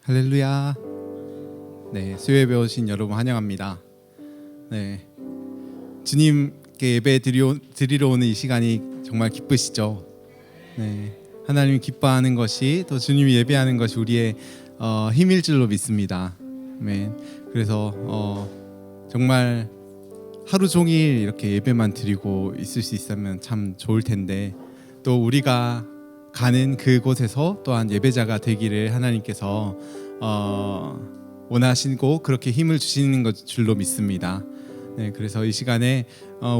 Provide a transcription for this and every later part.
할렐루야. 네, 수요예배 오신 여러분 환영합니다. 네, 주님께 예배 드리러 오는 이 시간이 정말 기쁘시죠? 네, 하나님이 기뻐하는 것이 또 주님이 예배하는 것이 우리의 힘일 줄로 믿습니다. 아멘. 그래서 정말 하루 종일 이렇게 예배만 드리고 있을 수 있으면 참 좋을 텐데, 또 우리가 가는 그곳에서 또한 예배자가 되기를 하나님께서 원하시고 그렇게 힘을 주시는 것 줄로 믿습니다. 네, 그래서 이 시간에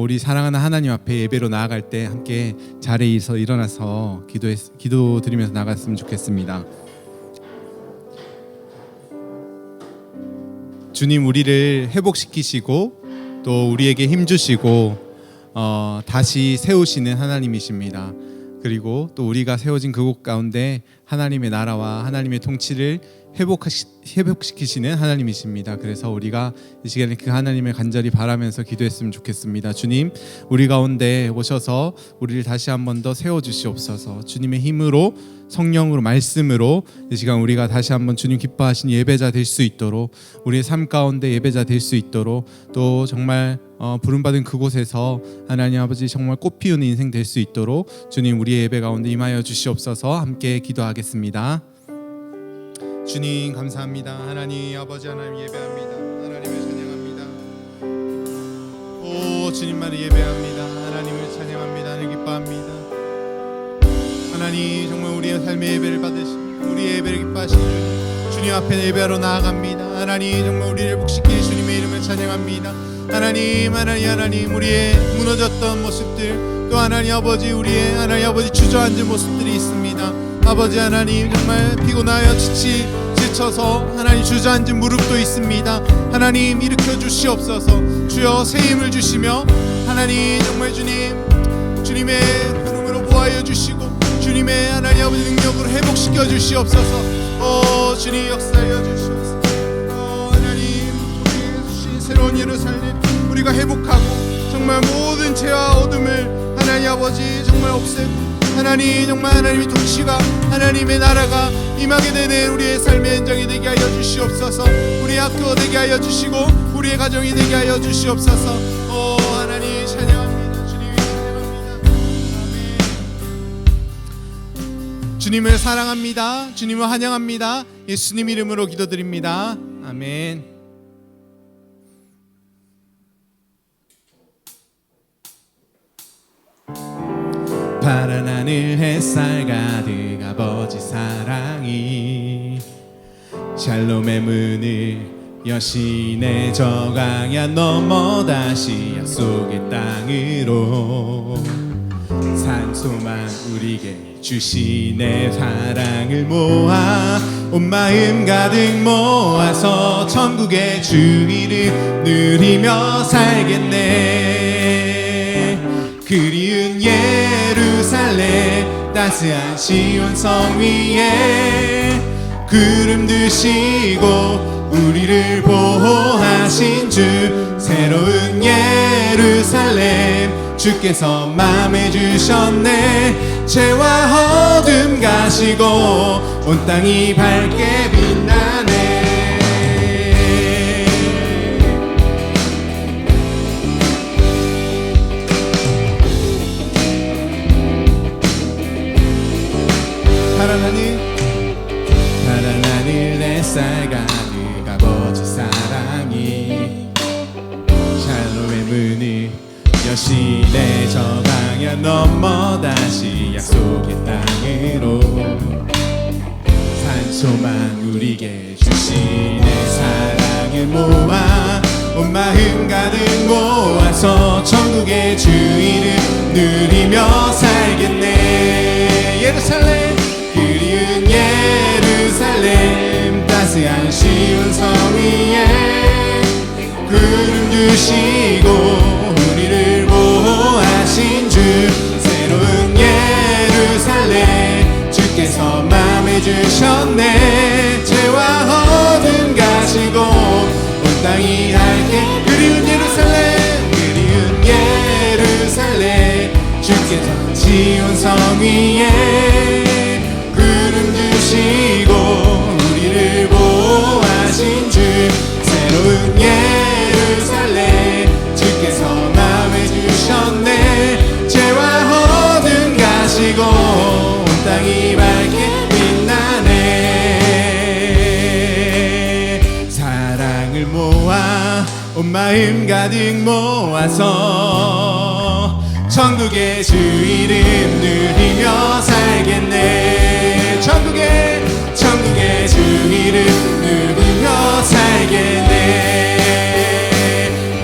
우리 사랑하는 하나님 앞에 예배로 나아갈 때 함께 자리에서 일어나서 기도드리면서 나갔으면 좋겠습니다. 주님, 우리를 회복시키시고 또 우리에게 힘 주시고 다시 세우시는 하나님이십니다. 그리고 또 우리가 세워진 그곳 가운데 하나님의 나라와 하나님의 통치를 회복시키시는 하나님이십니다. 그래서 우리가 이 시간에 그 하나님을 간절히 바라면서 기도했으면 좋겠습니다. 주님, 우리 가운데 오셔서 우리를 다시 한 번 더 세워주시옵소서. 주님의 힘으로, 성령으로, 말씀으로 이 시간 우리가 다시 한번 주님 기뻐하신 예배자 될 수 있도록, 우리의 삶 가운데 예배자 될 수 있도록, 또 정말 부름받은 그곳에서 하나님 아버지 정말 꽃피우는 인생 될 수 있도록 주님 우리의 예배 가운데 임하여 주시옵소서. 함께 기도하겠습니다. 주님 감사합니다. 하나님 아버지, 하나님 예배합니다. 하나님을 찬양합니다. 오, 주님만을 예배합니다. 하나님을 찬양합니다. 하나님 기뻐합니다. 하나님 정말 우리의 삶의 예배를 받으시고 우리의 예배를 기뻐하시는 주님 앞에 예배하러 나아갑니다. 하나님 정말 우리를 복시킬 주님의 이름을 찬양합니다. 하나님 우리의 무너졌던 모습들, 또 하나님 아버지 우리의 하나님 아버지 주저앉은 모습들이 있습니다. 아버지 하나님 정말 피곤하여 지쳐서 하나님 주저앉은 무릎도 있습니다. 하나님 일으켜 주시옵소서. 주여 새 힘을 주시며 하나님 정말 주님의 부름으로 모아여 주시고 주님의 하나님 아버지 능력으로 회복시켜 주시옵소서. 주님 역사하여 주시옵소서. 하나님 우리에게 주신 새로운 예루살렘 우리가 회복하고 정말 모든 죄와 어둠을 하나님 아버지 정말 없애고 하나님 정말 하나님의 통치가 하나님의 나라가 임하게 되는 우리의 삶의 현장이 되게 하여 주시옵소서. 우리의 학교 되게 하여 주시고 우리의 가정이 되게 하여 주시옵소서. 하나님 찬양합니다. 주님이 찬양합니다. 아멘. 주님을 사랑합니다. 주님을 환영합니다. 예수님 이름으로 기도드립니다. 아멘. 파란 하늘 햇살 가득 아버지 사랑이 샬롬의 문을 여신의 저강야 넘어 다시 약속의 땅으로 산소만 우리에게 주시네. 사랑을 모아 온 마음 가득 모아서 천국의 주의를 누리며 살겠네. 그리운 예루살렘 따스한 시온성 위에 구름 드시고 우리를 보호하신 주, 새로운 예루살렘 주께서 맘에 주셨네. 죄와 어둠 가시고 온 땅이 밝게 빛나네. 파란 하늘 햇살 가득 아버지 사랑이 샬롬의 문을 여신의 저강야 넘어 다시 약속의 땅으로 산소만 우리에게 주시네. 사랑을 모아 온 마음 가득 모아서 천국의 주의를 누리며 살겠네. 예루살렘 그리운 예루살렘 따스한 시온성 위에 구름 주시고 우리를 보호하신 주, 새로운 예루살렘 주께서 맘에 주셨네. 죄와 어둠 가시고 온 땅이 밝게. 그리운 예루살렘 주께서 지온성 위에 구름 주시고 우리를 마음 가득 모아서 천국의 주 이름 누리며 살겠네. 천국의 주 이름 누리며 살겠네.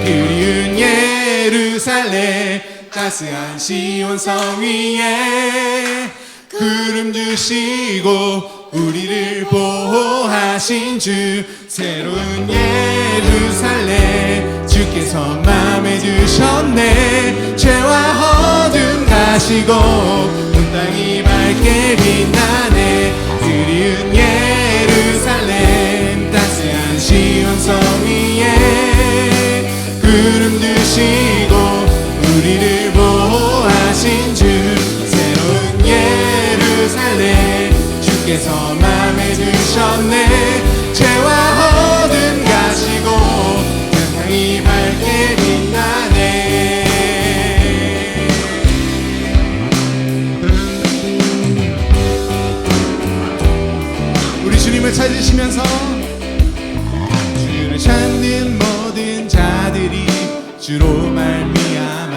그리운 예루살렘 따스한 시온성 위에 구름 주시고 우리를 보호하신 주, 새로운 예루살렘 주께서 맘에 주셨네. 죄와 어둠 가시고 온 땅이 밝게 빛나네. 그리운 예루살렘 따스한 시온성 위에 구름 주시고 우리를 보호하신 주, 새로운 예루살렘 주께서 맘에 주셨네. 죄와 어둠 가시고 세상이 밝게 빛나네. 우리 주님을 찾으시면서 주를 찾는 모든 자들이 주로 말미암아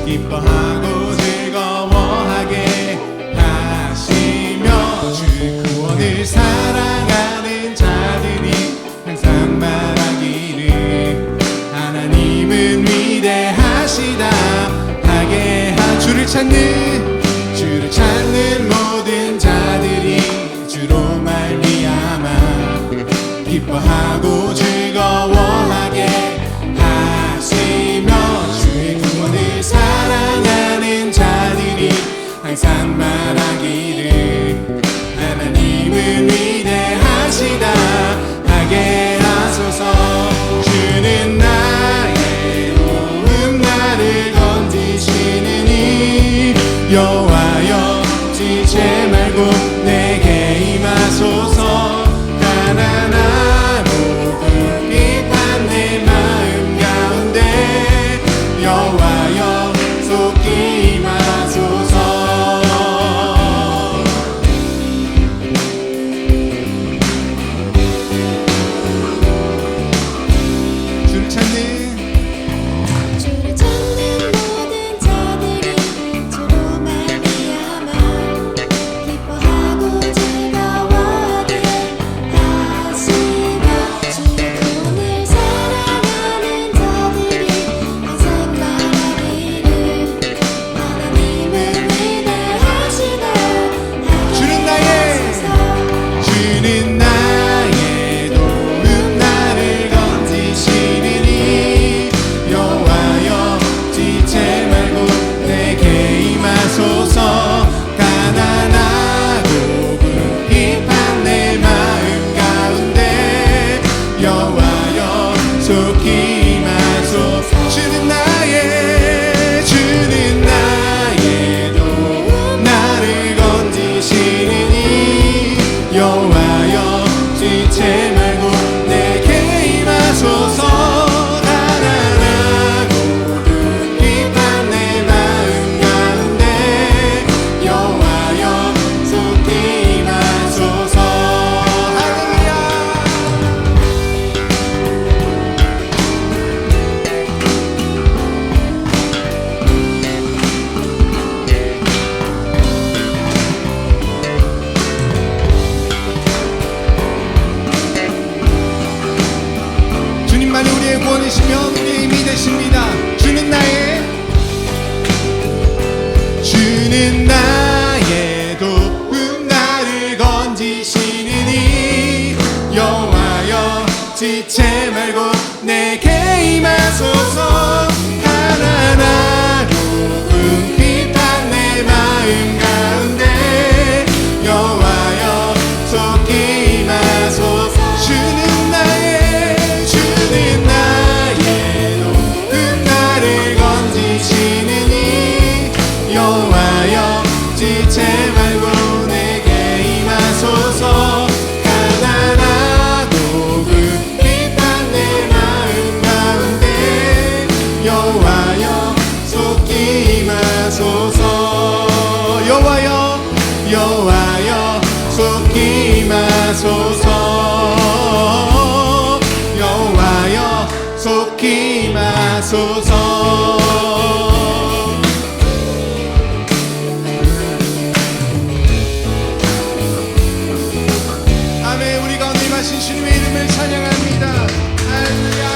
기뻐하고 즐거워하게 하시며, 주 구원을 사랑하는 자들이 항상 말하기를 하나님은 위대하시다 하게 주를 찾는 모든 자들이 주로 말미암아 기뻐하고 즐거워하게 하시며, 주의 구원을 사랑하는 자들이 항상 말하기를 하나님은 위대하시다 하게 하소서. 주는 나의 도움 나를 건지시느니 여호와여 지체 말고 내게 임하소서. 가난하고 궁핍한 내 마음 가운데 여호와여 속히 임하소서. 주를 찾는 모든 자들이 주로 말미암아 기뻐하고 즐거워하게 하시며, 주의 구원을 사랑하는 자들이 항상 말하기를 하나님은 위대하시다 주는 나의 도움 나를 건지시느니 여호와여 지체 말고 내게 임하소서. 가난하고 궁핍한 내 마음 가운데 여호와여 속히 임하소서. 주는 나의 도움 나를 건지시느니 여호와여 지체 말고 내게 임하소서. 가난하고 궁핍한 내 마음 가운데 여호와여 속히 임하소서. 할렐루야. 주님만이 우리의 구원이시며 우리의 힘이 되십니다. 주는 나의 도움 나를 건지시느니 여호와여 지체 말고 내게 임하소서. 가난하고 궁핍한 내 마음 가운데 여호와여 속히 임하소서. 주는 나의 도움 나를 건지시느니 여호와여 지체 말고 내게 임하소서. 가난하고 궁핍한 내 마음 가운데 여호와여 속히 임하소서. 여호와여 속히 임하소서. 여호와여 속히 임하소서. 아멘. 우리 가운데 임하신 주님의 이름을 찬양합니다. 할렐루야.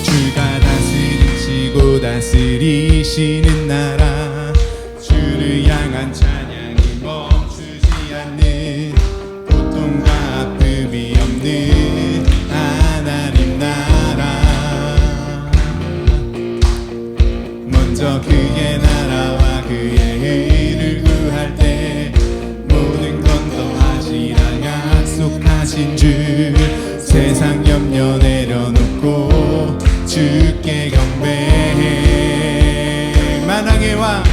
주가 다스리시는 나라, 주를 향한 찬양이 멈추지 않는, 고통과 아픔이 없는 하나님 나라. 먼저 그의 나라와 그의 의를 구할 때 모든 건 더하시라 약속하신 주, 세상 염려 내려놓고 주께 경배해. 만왕의 왕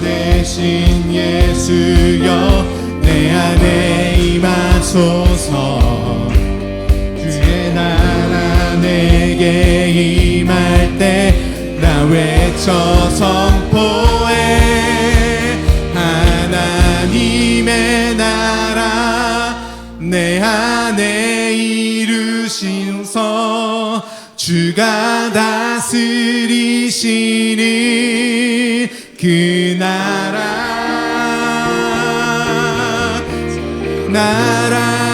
대신 예수여 내 안에 임하소서. 주의 나라 내게 임할 때 나 외쳐 선포해. 하나님의 나라 내 안에 이루시소서. 주가 다스리시는 그 나라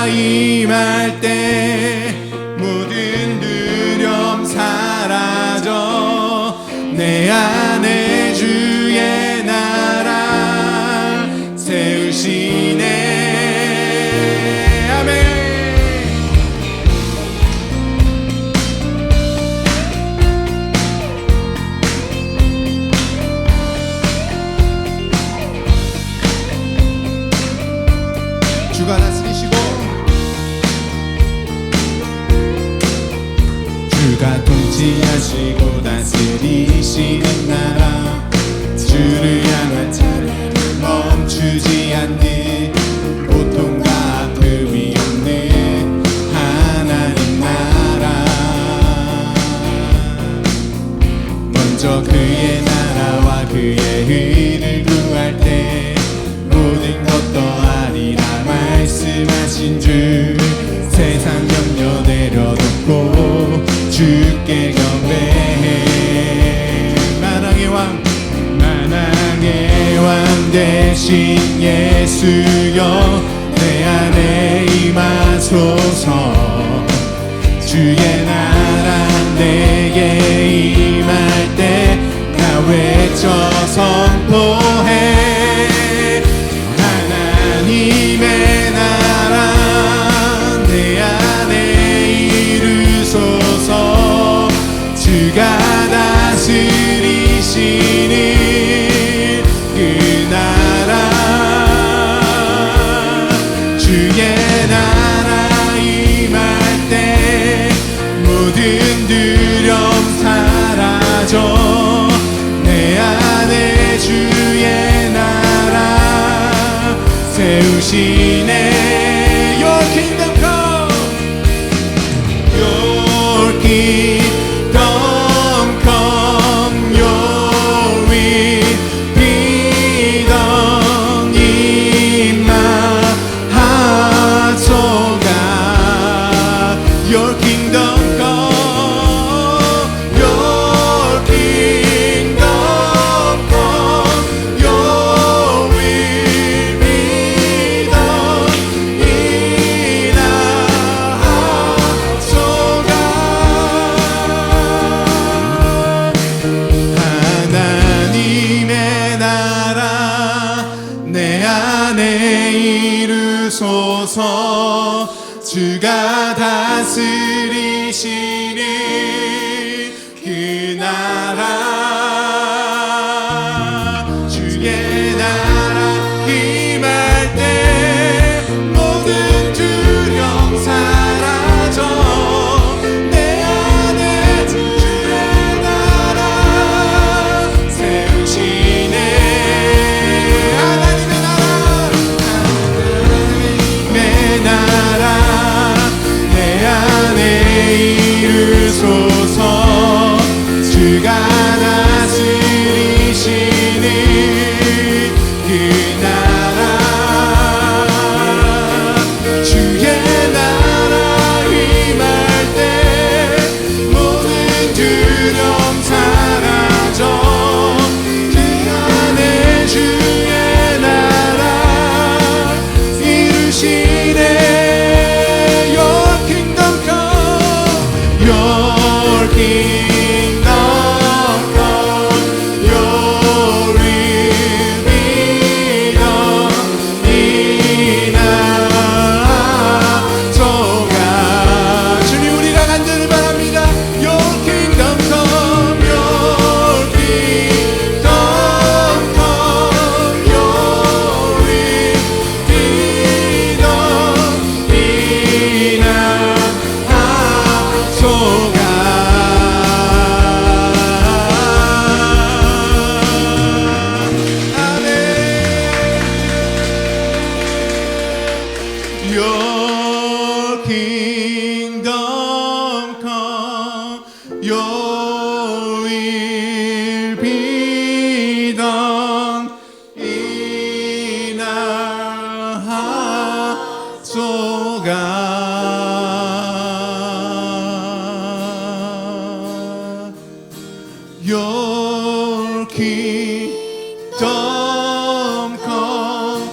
임할 때 모든 두려움 사라져. 내 안에 주의 나라 세우시네. 아멘. 주가 다스리시고 주가 통치하시고 다스리시는 나라, 주를 향한 찬양을 멈추지 않는, 고통과 아픔이 없는 하나님 나라. 먼저 그의 나라와 그의 의를 구할 때 모든 것 더하리라 말씀하신 주, 세상 염려 내려놓고 주께 경배해. 만왕의 왕 대신 예수여 내 안에 임하소서. 주의 나라 내게 임할 때 나 외쳐 선포해. 하나님의 나라 내 안에 이루소서. 주가 다스리시는 그 나라, 주의 나라 임할 때 모든 두려움 사라져. 내 안에 주의 나라 세우시네. Your kingdom come, Your kingdom come, Your will be done in my heart, oh God. Your kingdom come, Your kingdom come, Your will be done in our hearts, oh God. 하나님의 나라 내 안에 이루소서. 주가 다스리시는 그 나라, 주의 나라 임할 때 모든 두려움 사라져. 내 안에 주의 나라 Your kingdom come,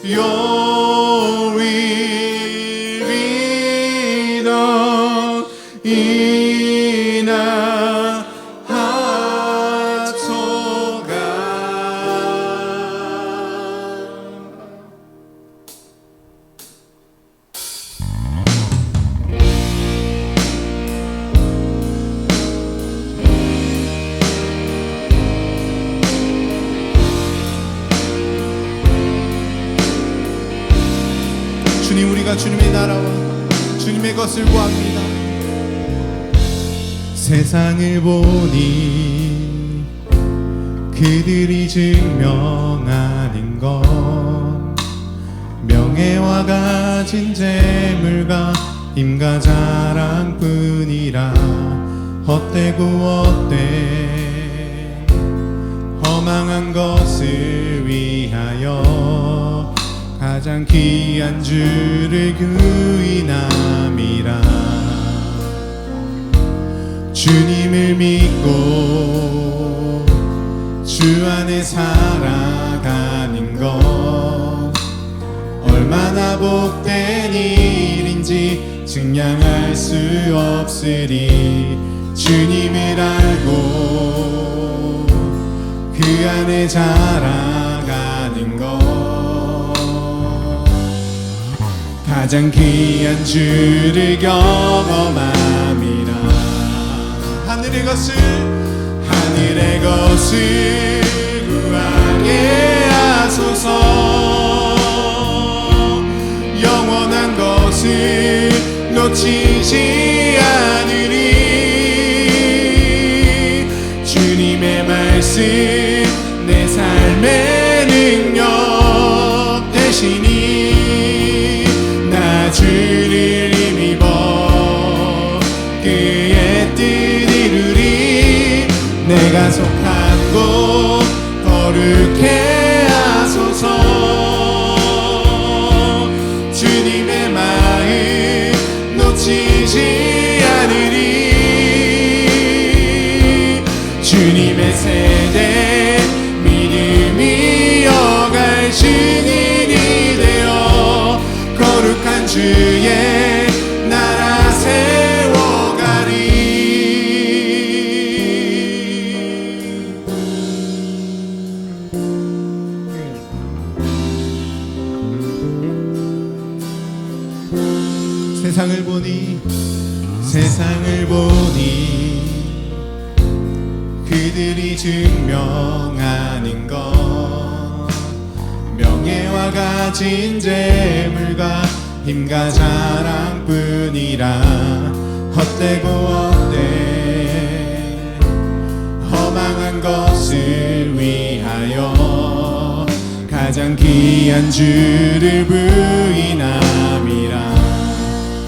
Your will be done in our hearts, O God. 주님, 우리가 주님의 나라와 주님의 것을 구합니다. 세상을 보니 그들이 증명하는 건 명예와 가진 재물과 힘과 자랑뿐이라. 헛되고 헛된 허망한 것을 위하여 가장 귀한 주를 구인함이라. 주님을 믿고 주 안에 살아가는 것 얼마나 복된 일인지 증량할 수 없으리. 주님을 알고 그 안에 자라가는 것 가장 귀한 주를 경험함이라. 하늘의 것을 구하게 하소서. 영원한 것을 놓치지 않으리. 주님의 말씀 내 삶의 능력 되시니 나 주를 힘입어 그의 뜻 이루리. 내가 속한 곳 거룩해 하소서. 주님의 마음 놓치지 않으리. 주님의 세대 믿음이 이어갈 증인이 되어 거룩한 주의 나라 세워가리. 세상을 보니 그들이 증명하는 것 명예와 가진 재물과 힘과 자랑뿐이라. 헛되고 헛된 허망한 것을 위하여 가장 귀한 주를 부인함이라.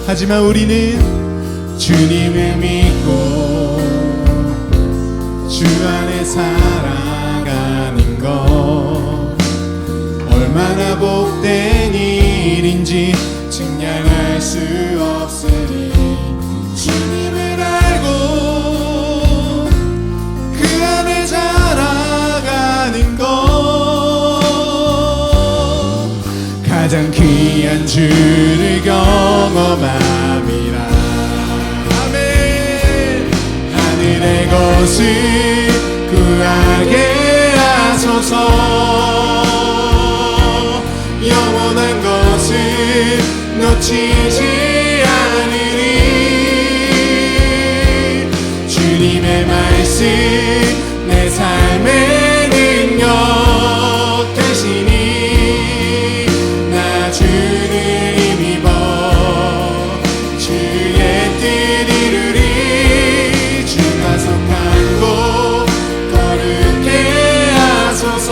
하지만 우리는 주님을 믿고 주 안에 살아가는 것 얼마나 복된 일인지 증량할 수 없으니. 주님을 알고 그 안에 살아가는 것 가장 귀한 주를 경험함이라. 아멘. 하늘의 것을 구하게 하소서. 영원한 것을 놓치지 않으리. 주님의 말씀 내 삶의 능력 되시니 나 주를 힘입어 주의 뜻 이루리. 주가 속한 곳 거룩해 하소서.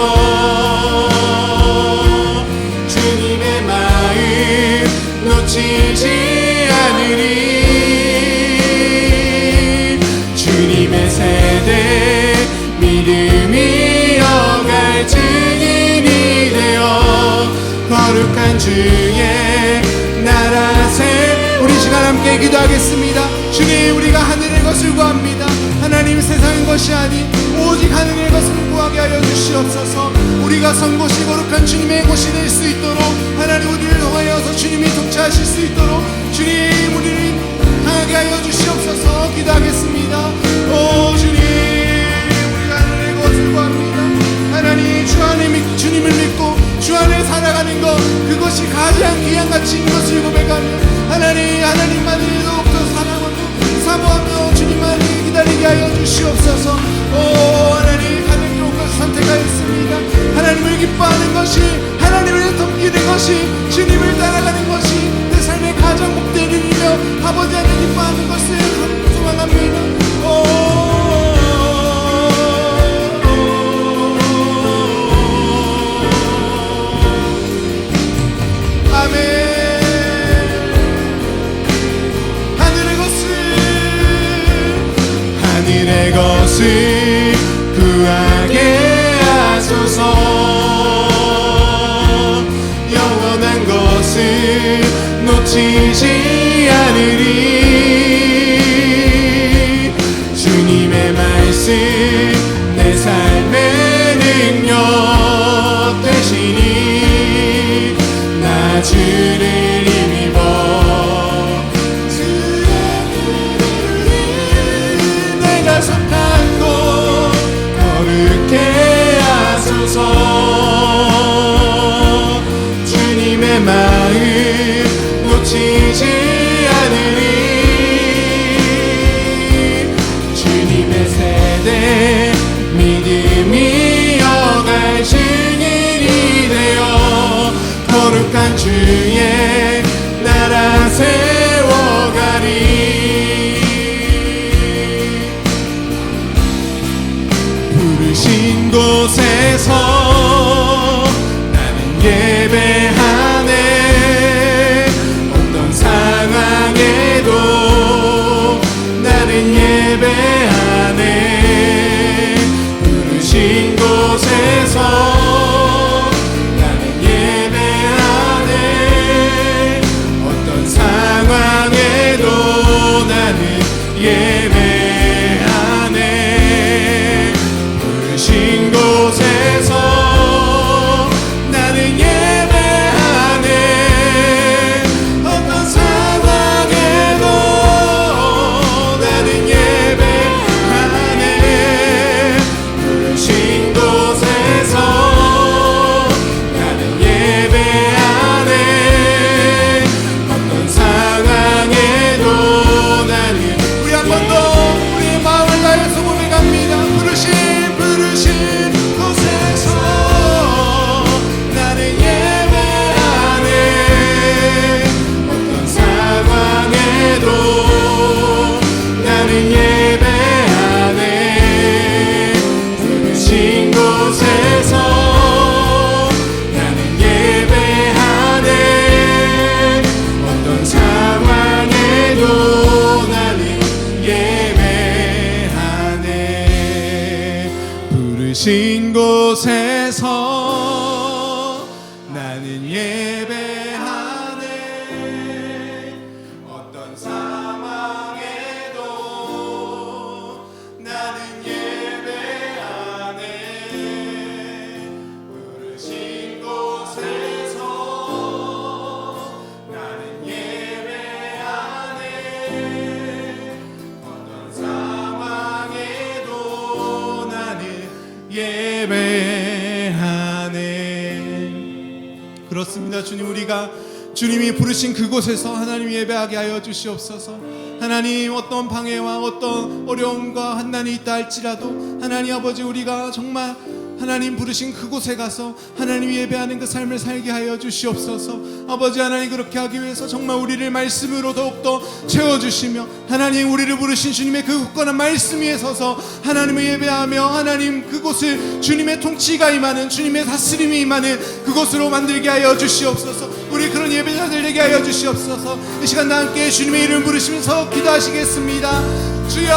주님의 마음 놓치지 않으리. 주님의 세대 믿음이 이어갈 증인이 되어 거룩한 주의 나라 세. 우리 시간 함께 기도하겠습니다. 주님, 우리가 하늘의 것을 구합니다. 하나님, 세상은 것이 아닌 오직 하늘의 것을 구하게 하여 주시옵소서. 우리가 선 곳이 거룩한 주님의 곳이 될 수 있도록 하나님 우리를 통하여서 주님이 통치하실 수 있도록 주님 우리를 향하게 하여 주시옵소서. 기도하겠습니다. 오 주님, 우리가 하늘의 것을 구합니다. 하나님 주 안에 주님을 믿고 주 안에 살아가는 것, 그것이 가장 귀한 가치인 것을 고백하며 하나님만을 더욱더 사랑하고 사모하며 주님만을 기다리게 하여 주시옵소서. 오 하나님, 가장 좋은 것을 선택하였습니다. 하나님을 기뻐하는 것이, 하나님을 섬기는 것이, 주님을 따라가는 것이 내 삶의 가장 목적이며 아버지 하나님 기뻐하는 것을 소망합니다. 아멘. 하늘의 것을 구하게 하소서. 영원한 것을 놓치지 않으리. 주님의 말씀 내 삶의 능력 되시니 나 주를 힘입어 내가 선한 곳 거룩해 하소서. 주님의 마음 놓치지 않으리. 주님의 세대 믿음이 어갈 증인이 되어 거룩한 주의 나라 세워가리. 부르신 곳에서 나는 예배하네. 어떤 상황에도 나는 예배하네. 부르신 곳에서 나는 예배하네. 어떤 상황에도 나는 예배하네. 부르신 곳에서 나는 예배하네. 어떤 상황에도 나는 예배하네. 부르신 곳에서 나는 예배하네. 어떤 상황에도 나는, 우리 한 번 더 우리의 마음을 다해서 고백합니다. 부르신 곳에서 나는 예배하네. 어떤 상황에도 나는 예배하네. 부르신 곳에서 나는 예배하네. 어떤 상황에도 나는 예배하네. 부르신 곳에서 나는 예배하네. 어떤 상황에도 나는 예배하네. 부르신 곳에서 나는 예배하네. 어떤 상황에도 나는 예배하네. 그렇습니다. 주님, 우리가 주님이 부르신 그곳에서 하나님 예배하게 하여 주시옵소서. 하나님, 어떤 방해와 어떤 어려움과 환난이 있다 할지라도 하나님 아버지, 우리가 정말 하나님 부르신 그곳에 가서 하나님 예배하는 그 삶을 살게 하여 주시옵소서. 아버지 하나님, 그렇게 하기 위해서 정말 우리를 말씀으로 더욱더 채워주시며 하나님, 우리를 부르신 주님의 그 굳건한 말씀 위에 서서 하나님을 예배하며 하나님 그곳을 주님의 통치가 임하는, 주님의 다스림이 임하는 그곳으로 만들게 하여 주시옵소서. 우리 그런 예배자들 되게 하여 주시옵소서. 이 시간 다 함께 주님의 이름 부르시면서 기도하시겠습니다. 주여,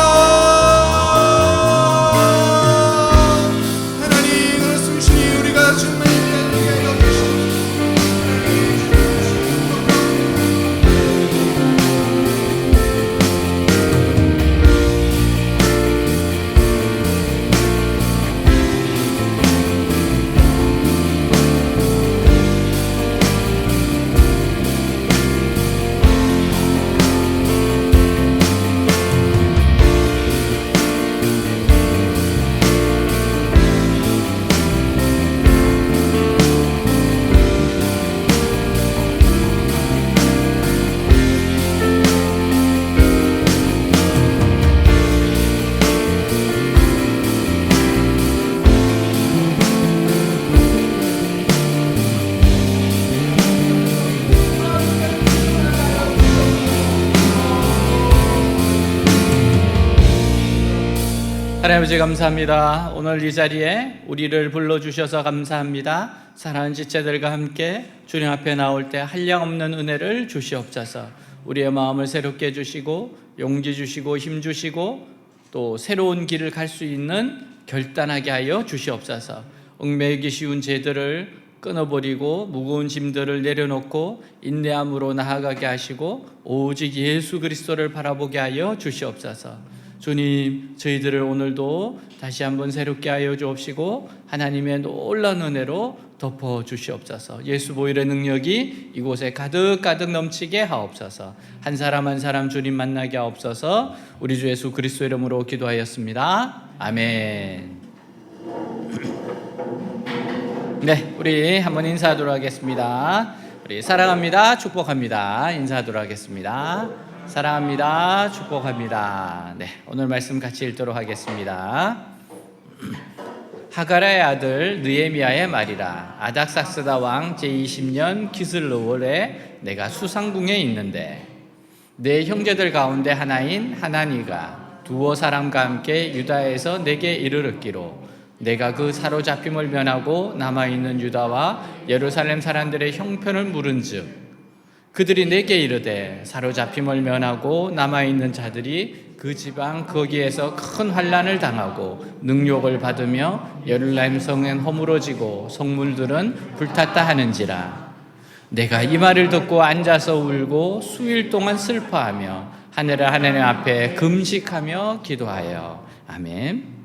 하나님 아버지 감사합니다. 오늘 이 자리에 우리를 불러주셔서 감사합니다. 사랑하는 지체들과 함께 주님 앞에 나올 때 한량없는 은혜를 주시옵소서. 우리의 마음을 새롭게 해주시고 용기 주시고 힘 주시고 또 새로운 길을 갈 수 있는 결단하게 하여 주시옵소서. 얽매이기 쉬운 죄들을 끊어버리고 무거운 짐들을 내려놓고 인내함으로 나아가게 하시고 오직 예수 그리스도를 바라보게 하여 주시옵소서. 주님, 저희들을 오늘도 다시 한번 새롭게 하여 주옵시고 하나님의 놀라운 은혜로 덮어 주시옵소서. 예수 보혈의 능력이 이곳에 가득가득 넘치게 하옵소서. 한 사람 한 사람 주님 만나게 하옵소서. 우리 주 예수 그리스도 이름으로 기도하였습니다. 아멘. 네, 우리 한번 인사하도록 하겠습니다. 우리 사랑합니다, 축복합니다. 인사하도록 하겠습니다. 사랑합니다, 축복합니다. 네, 오늘 말씀 같이 읽도록 하겠습니다. 하가라의 아들 느헤미야의 말이라. 아닥사스다 왕 제20년 기슬르월에 내가 수상궁에 있는데 내 형제들 가운데 하나인 하나니가 두어 사람과 함께 유다에서 내게 이르렀기로 내가 그 사로잡힘을 면하고 남아있는 유다와 예루살렘 사람들의 형편을 물은즉 그들이 내게 이르되 사로잡힘을 면하고 남아있는 자들이 그 지방 거기에서 큰 환난을 당하고 능욕을 받으며 예루살렘 성은 허물어지고 성물들은 불탔다 하는지라. 내가 이 말을 듣고 앉아서 울고 수일 동안 슬퍼하며 하나님 앞에 금식하며 기도하여. 아멘.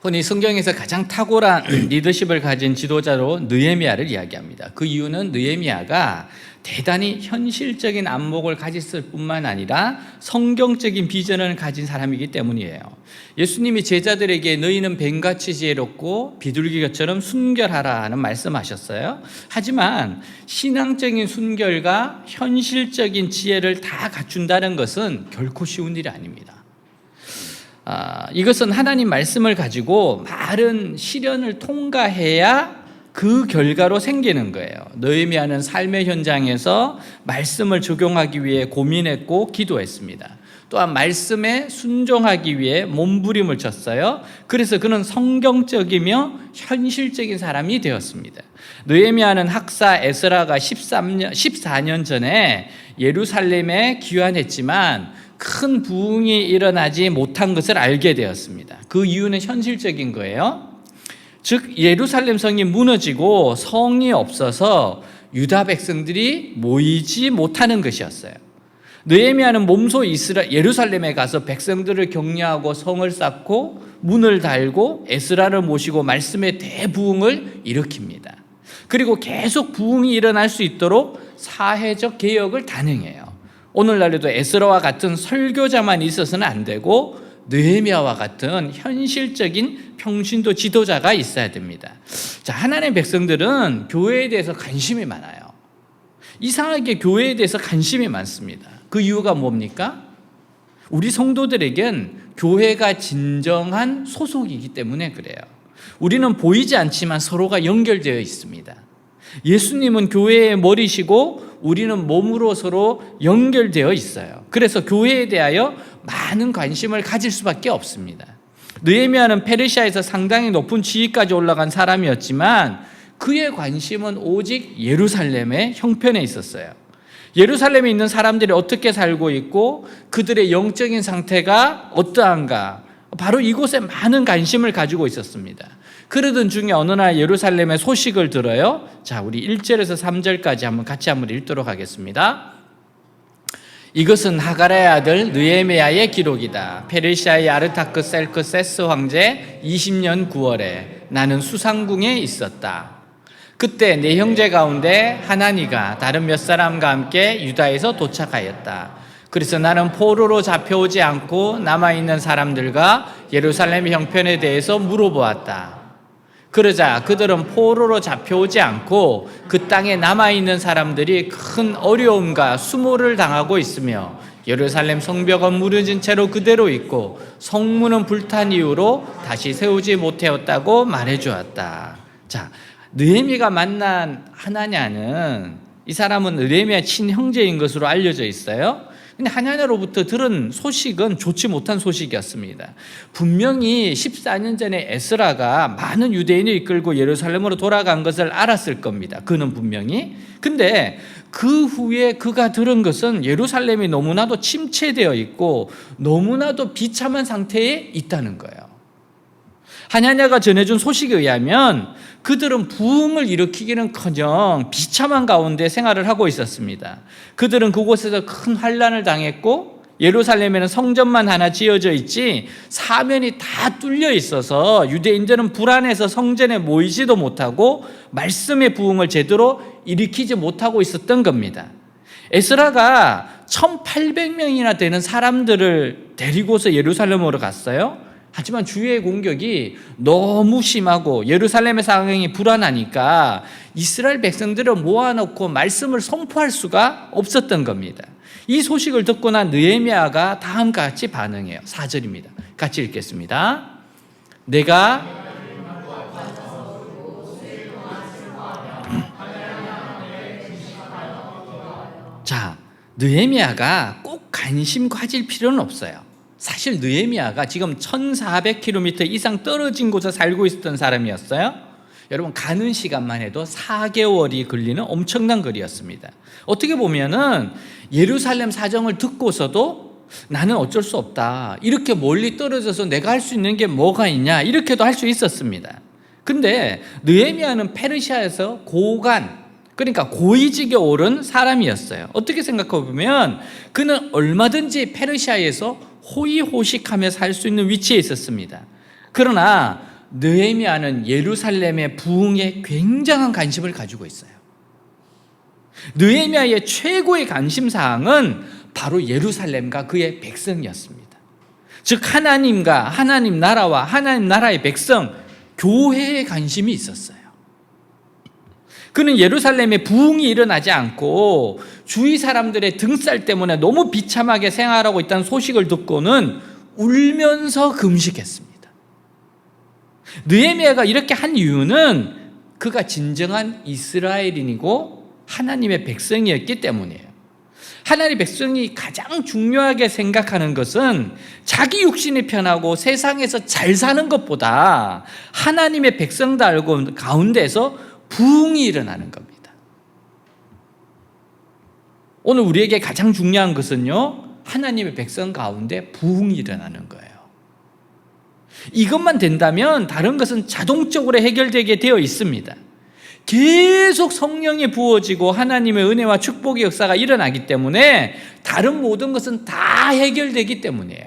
흔히 성경에서 가장 탁월한 리더십을 가진 지도자로 느헤미야를 이야기합니다. 그 이유는 느헤미야가 대단히 현실적인 안목을 가졌을 뿐만 아니라 성경적인 비전을 가진 사람이기 때문이에요. 예수님이 제자들에게 너희는 뱀같이 지혜롭고 비둘기처럼 순결하라는 말씀하셨어요. 하지만 신앙적인 순결과 현실적인 지혜를 다 갖춘다는 것은 결코 쉬운 일이 아닙니다. 이것은 하나님 말씀을 가지고 많은 시련을 통과해야 그 결과로 생기는 거예요. 느헤미야는 삶의 현장에서 말씀을 적용하기 위해 고민했고 기도했습니다. 또한 말씀에 순종하기 위해 몸부림을 쳤어요. 그래서 그는 성경적이며 현실적인 사람이 되었습니다. 느헤미야는 학사 에스라가 14년 전에 예루살렘에 귀환했지만 큰 부흥이 일어나지 못한 것을 알게 되었습니다. 그 이유는 현실적인 거예요. 즉 예루살렘 성이 무너지고 성이 없어서 유다 백성들이 모이지 못하는 것이었어요. 느헤미야는 몸소 예루살렘에 가서 백성들을 격려하고 성을 쌓고 문을 달고 에스라를 모시고 말씀의 대부흥을 일으킵니다. 그리고 계속 부흥이 일어날 수 있도록 사회적 개혁을 단행해요. 오늘날에도 에스라와 같은 설교자만 있어서는 안 되고 느헤미야와 같은 현실적인 평신도 지도자가 있어야 됩니다. 자, 하나님의 백성들은 교회에 대해서 관심이 많아요. 이상하게 교회에 대해서 관심이 많습니다. 그 이유가 뭡니까? 우리 성도들에겐 교회가 진정한 소속이기 때문에 그래요. 우리는 보이지 않지만 서로가 연결되어 있습니다. 예수님은 교회의 머리시고 우리는 몸으로 서로 연결되어 있어요. 그래서 교회에 대하여 많은 관심을 가질 수밖에 없습니다. 느헤미야는 페르시아에서 상당히 높은 지위까지 올라간 사람이었지만 그의 관심은 오직 예루살렘의 형편에 있었어요. 예루살렘에 있는 사람들이 어떻게 살고 있고 그들의 영적인 상태가 어떠한가, 바로 이곳에 많은 관심을 가지고 있었습니다. 그러던 중에 어느 날 예루살렘의 소식을 들어요. 자, 우리 1절에서 3절까지 같이 한번 읽도록 하겠습니다. 이것은 하가라의 아들 느헤미야의 기록이다. 페르시아의 아르타크셀크세스 황제 20년 9월에 나는 수상궁에 있었다. 그때 내 형제 가운데 하나니가 다른 몇 사람과 함께 유다에서 도착하였다. 그래서 나는 포로로 잡혀오지 않고 남아있는 사람들과 예루살렘 형편에 대해서 물어보았다. 그러자 그들은 포로로 잡혀오지 않고 그 땅에 남아있는 사람들이 큰 어려움과 수모를 당하고 있으며 예루살렘 성벽은 무너진 채로 그대로 있고 성문은 불탄 이후로 다시 세우지 못하였다고 말해주었다. 자, 느헤미야가 만난 하나냐는 이 사람은 느헤미야 친형제인 것으로 알려져 있어요. 근데 하나냐로부터 들은 소식은 좋지 못한 소식이었습니다. 분명히 14년 전에 에스라가 많은 유대인을 이끌고 예루살렘으로 돌아간 것을 알았을 겁니다. 그는 분명히. 근데 그 후에 그가 들은 것은 예루살렘이 너무나도 침체되어 있고 너무나도 비참한 상태에 있다는 거예요. 하나냐가 전해준 소식에 의하면 그들은 부흥을 일으키기는커녕 비참한 가운데 생활을 하고 있었습니다. 그들은 그곳에서 큰 환난을 당했고 예루살렘에는 성전만 하나 지어져 있지 사면이 다 뚫려 있어서 유대인들은 불안해서 성전에 모이지도 못하고 말씀의 부흥을 제대로 일으키지 못하고 있었던 겁니다. 에스라가 1800명이나 되는 사람들을 데리고서 예루살렘으로 갔어요. 하지만 주의 공격이 너무 심하고 예루살렘의 상황이 불안하니까 이스라엘 백성들을 모아놓고 말씀을 선포할 수가 없었던 겁니다. 이 소식을 듣고 난 느헤미야가 다음과 같이 반응해요. 4절입니다. 같이 읽겠습니다. 내가 자, 느헤미야가 꼭 관심 가질 필요는 없어요. 사실 느헤미야가 지금 1400km 이상 떨어진 곳에 살고 있었던 사람이었어요. 여러분, 가는 시간만 해도 4개월이 걸리는 엄청난 거리였습니다. 어떻게 보면은 예루살렘 사정을 듣고서도 나는 어쩔 수 없다, 이렇게 멀리 떨어져서 내가 할 수 있는 게 뭐가 있냐, 이렇게도 할 수 있었습니다. 근데 느헤미야는 페르시아에서 고관, 그러니까 고위직에 오른 사람이었어요. 어떻게 생각해 보면 그는 얼마든지 페르시아에서 호의호식하며 살 수 있는 위치에 있었습니다. 그러나 느헤미야는 예루살렘의 부흥에 굉장한 관심을 가지고 있어요. 느헤미야의 최고의 관심사항은 바로 예루살렘과 그의 백성이었습니다. 즉 하나님과 하나님 나라와 하나님 나라의 백성, 교회에 관심이 있었어요. 그는 예루살렘에 부흥이 일어나지 않고 주위 사람들의 등살 때문에 너무 비참하게 생활하고 있다는 소식을 듣고는 울면서 금식했습니다. 느헤미야가 이렇게 한 이유는 그가 진정한 이스라엘인이고 하나님의 백성이었기 때문이에요. 하나님의 백성이 가장 중요하게 생각하는 것은 자기 육신이 편하고 세상에서 잘 사는 것보다 하나님의 백성들 가운데서 부흥이 일어나는 겁니다. 오늘 우리에게 가장 중요한 것은요, 하나님의 백성 가운데 부흥이 일어나는 거예요. 이것만 된다면 다른 것은 자동적으로 해결되게 되어 있습니다. 계속 성령이 부어지고 하나님의 은혜와 축복의 역사가 일어나기 때문에 다른 모든 것은 다 해결되기 때문이에요.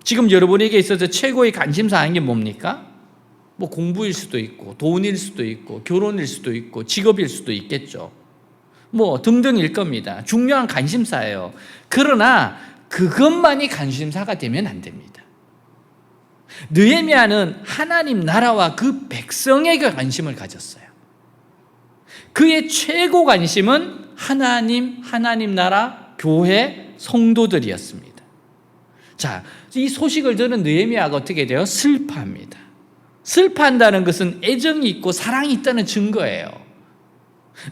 지금 여러분에게 있어서 최고의 관심사항이 게 뭡니까? 뭐 공부일 수도 있고 돈일 수도 있고 결혼일 수도 있고 직업일 수도 있겠죠. 뭐 등등일 겁니다. 중요한 관심사예요. 그러나 그것만이 관심사가 되면 안 됩니다. 느헤미야는 하나님 나라와 그 백성에게 관심을 가졌어요. 그의 최고 관심은 하나님 나라, 교회, 성도들이었습니다. 자, 이 소식을 들은 느헤미야가 어떻게 돼요? 슬퍼합니다. 슬퍼한다는 것은 애정이 있고 사랑이 있다는 증거예요.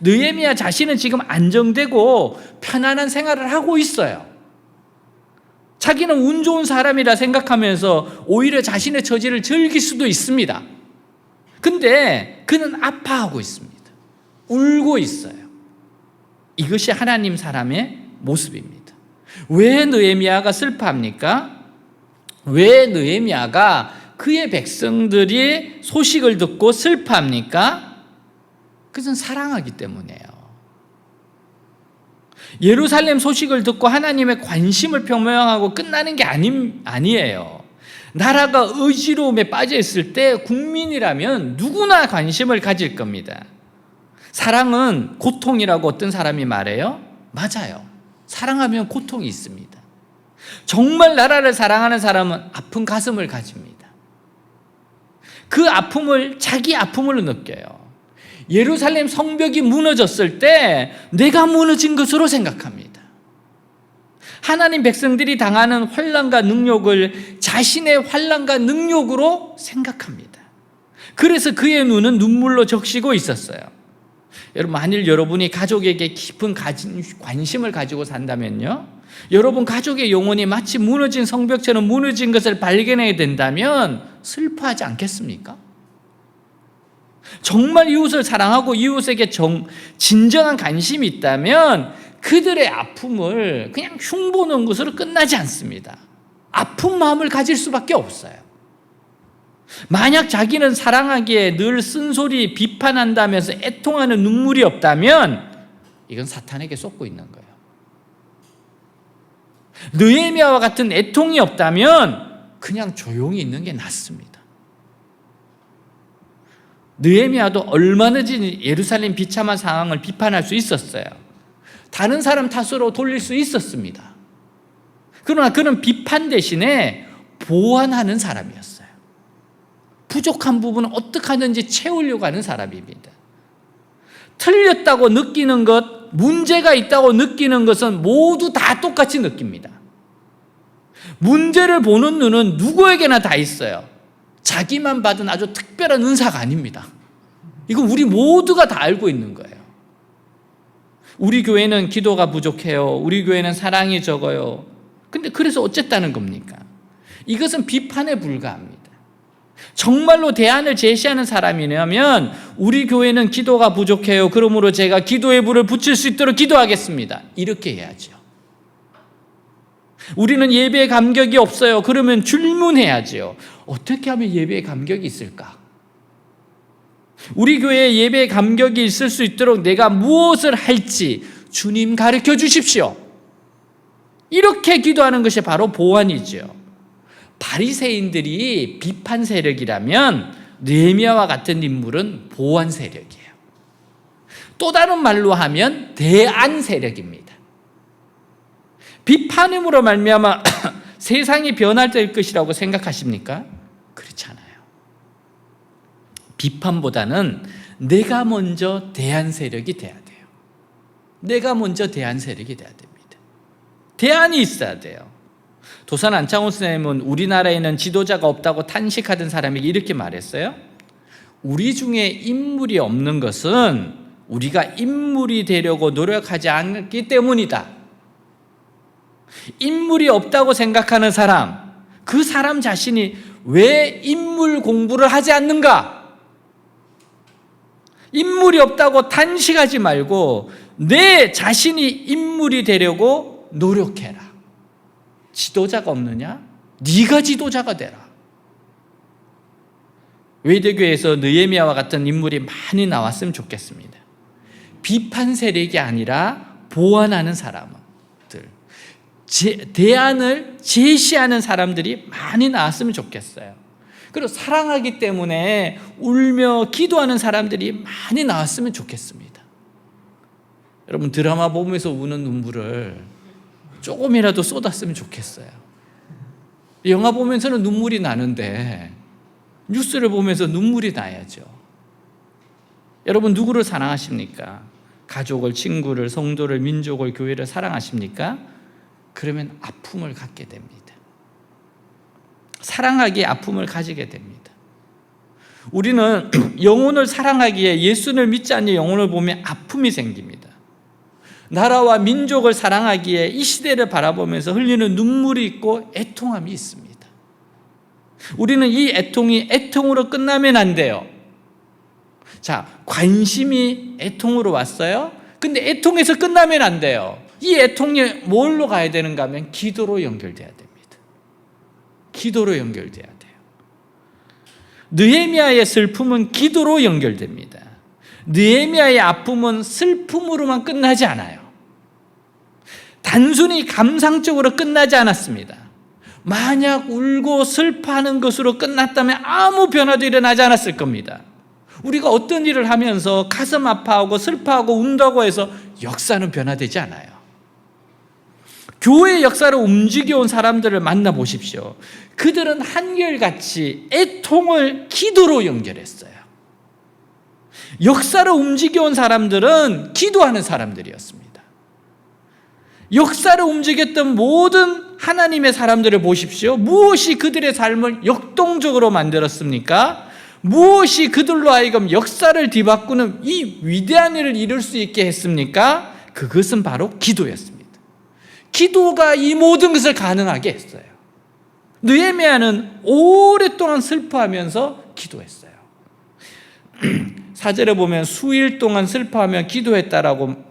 느헤미야 자신은 지금 안정되고 편안한 생활을 하고 있어요. 자기는 운 좋은 사람이라 생각하면서 오히려 자신의 처지를 즐길 수도 있습니다. 근데 그는 아파하고 있습니다. 울고 있어요. 이것이 하나님 사람의 모습입니다. 왜 느헤미야가 슬퍼합니까? 왜 느헤미야가 그의 백성들이 소식을 듣고 슬퍼합니까? 그것은 사랑하기 때문이에요. 예루살렘 소식을 듣고 하나님의 관심을 표명하고 끝나는 게 아니에요. 나라가 어지러움에 빠져 있을 때 국민이라면 누구나 관심을 가질 겁니다. 사랑은 고통이라고 어떤 사람이 말해요? 맞아요. 사랑하면 고통이 있습니다. 정말 나라를 사랑하는 사람은 아픈 가슴을 가집니다. 그 아픔을 자기 아픔으로 느껴요. 예루살렘 성벽이 무너졌을 때 내가 무너진 것으로 생각합니다. 하나님 백성들이 당하는 환난과 능욕을 자신의 환난과 능욕으로 생각합니다. 그래서 그의 눈은 눈물로 적시고 있었어요. 여러분, 만일 여러분이 가족에게 깊은 관심을 가지고 산다면요, 여러분 가족의 영혼이 마치 무너진 성벽처럼 무너진 것을 발견해야 된다면 슬퍼하지 않겠습니까? 정말 이웃을 사랑하고 이웃에게 진정한 관심이 있다면 그들의 아픔을 그냥 흉보는 것으로 끝나지 않습니다. 아픈 마음을 가질 수밖에 없어요. 만약 자기는 사랑하기에 늘 쓴소리 비판한다면서 애통하는 눈물이 없다면 이건 사탄에게 쏟고 있는 거예요. 느헤미야와 같은 애통이 없다면 그냥 조용히 있는 게 낫습니다. 느헤미야도 얼마든지 예루살렘 비참한 상황을 비판할 수 있었어요. 다른 사람 탓으로 돌릴 수 있었습니다. 그러나 그는 비판 대신에 보완하는 사람이었어요. 부족한 부분은 어떻게 하든지 채우려고 하는 사람입니다. 틀렸다고 느끼는 것, 문제가 있다고 느끼는 것은 모두 다 똑같이 느낍니다. 문제를 보는 눈은 누구에게나 다 있어요. 자기만 받은 아주 특별한 은사가 아닙니다. 이건 우리 모두가 다 알고 있는 거예요. 우리 교회는 기도가 부족해요. 우리 교회는 사랑이 적어요. 근데 그래서 어쨌다는 겁니까? 이것은 비판에 불과합니다. 정말로 대안을 제시하는 사람이라면 우리 교회는 기도가 부족해요. 그러므로 제가 기도의 불을 붙일 수 있도록 기도하겠습니다. 이렇게 해야죠. 우리는 예배에 감격이 없어요. 그러면 질문해야죠. 어떻게 하면 예배에 감격이 있을까? 우리 교회에 예배에 감격이 있을 수 있도록 내가 무엇을 할지 주님 가르쳐 주십시오. 이렇게 기도하는 것이 바로 보완이죠. 바리새인들이 비판 세력이라면 느헤미야와 같은 인물은 보완 세력이에요. 또 다른 말로 하면 대안 세력입니다. 비판음으로 말미암아 세상이 변화될 것이라고 생각하십니까? 그렇지 않아요. 비판보다는 내가 먼저 대안 세력이 돼야 돼요. 내가 먼저 대안 세력이 돼야 됩니다. 대안이 있어야 돼요. 도산 안창호 선생님은 우리나라에는 지도자가 없다고 탄식하던 사람에게 이렇게 말했어요. 우리 중에 인물이 없는 것은 우리가 인물이 되려고 노력하지 않기 때문이다. 인물이 없다고 생각하는 사람, 그 사람 자신이 왜 인물 공부를 하지 않는가? 인물이 없다고 탄식하지 말고 내 자신이 인물이 되려고 노력해라. 지도자가 없느냐? 네가 지도자가 되라. 외대교회에서 느헤미야와 같은 인물이 많이 나왔으면 좋겠습니다. 비판 세력이 아니라 보완하는 사람들, 대안을 제시하는 사람들이 많이 나왔으면 좋겠어요. 그리고 사랑하기 때문에 울며 기도하는 사람들이 많이 나왔으면 좋겠습니다. 여러분 드라마 보면서 우는 눈물을 조금이라도 쏟았으면 좋겠어요. 영화 보면서는 눈물이 나는데 뉴스를 보면서 눈물이 나야죠. 여러분 누구를 사랑하십니까? 가족을, 친구를, 성도를, 민족을, 교회를 사랑하십니까? 그러면 아픔을 갖게 됩니다. 사랑하기에 아픔을 가지게 됩니다. 우리는 영혼을 사랑하기에 예수를 믿지 않는 영혼을 보면 아픔이 생깁니다. 나라와 민족을 사랑하기에 이 시대를 바라보면서 흘리는 눈물이 있고 애통함이 있습니다. 우리는 이 애통이 애통으로 끝나면 안 돼요. 자, 관심이 애통으로 왔어요. 근데 애통에서 끝나면 안 돼요. 이 애통이 뭘로 가야 되는가 하면 기도로 연결돼야 됩니다. 기도로 연결돼야 돼요. 느헤미야의 슬픔은 기도로 연결됩니다. 느헤미야의 아픔은 슬픔으로만 끝나지 않아요. 단순히 감상적으로 끝나지 않았습니다. 만약 울고 슬퍼하는 것으로 끝났다면 아무 변화도 일어나지 않았을 겁니다. 우리가 어떤 일을 하면서 가슴 아파하고 슬퍼하고 운다고 해서 역사는 변화되지 않아요. 교회의 역사를 움직여온 사람들을 만나보십시오. 그들은 한결같이 애통을 기도로 연결했어요. 역사를 움직여온 사람들은 기도하는 사람들이었습니다. 역사를 움직였던 모든 하나님의 사람들을 보십시오. 무엇이 그들의 삶을 역동적으로 만들었습니까? 무엇이 그들로 하여금 역사를 뒤바꾸는 이 위대한 일을 이룰 수 있게 했습니까? 그것은 바로 기도였습니다. 기도가 이 모든 것을 가능하게 했어요. 느헤미야는 오랫동안 슬퍼하면서 기도했어요. 4절에 보면 수일 동안 슬퍼하며 기도했다라고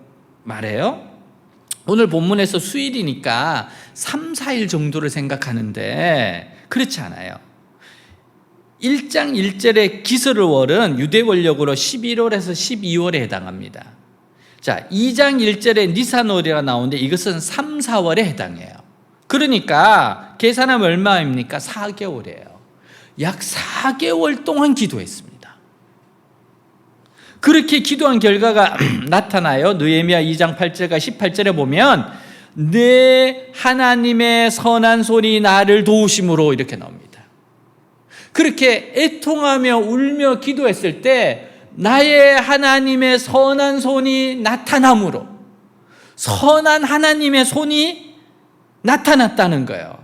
말해요. 오늘 본문에서 수일이니까 3, 4일 정도를 생각하는데 그렇지 않아요. 1장 1절의 기스르월은 유대 원력으로 11월에서 12월에 해당합니다. 자, 2장 1절에 니산월이라 나오는데 이것은 3, 4월에 해당해요. 그러니까 계산하면 얼마입니까? 4개월이에요. 약 4개월 동안 기도했습니다. 그렇게 기도한 결과가 나타나요. 느헤미야 2장 8절과 18절에 보면 내 하나님의 선한 손이 나를 도우심으로 이렇게 나옵니다. 그렇게 애통하며 울며 기도했을 때 나의 하나님의 선한 손이 나타남으로 선한 하나님의 손이 나타났다는 거예요.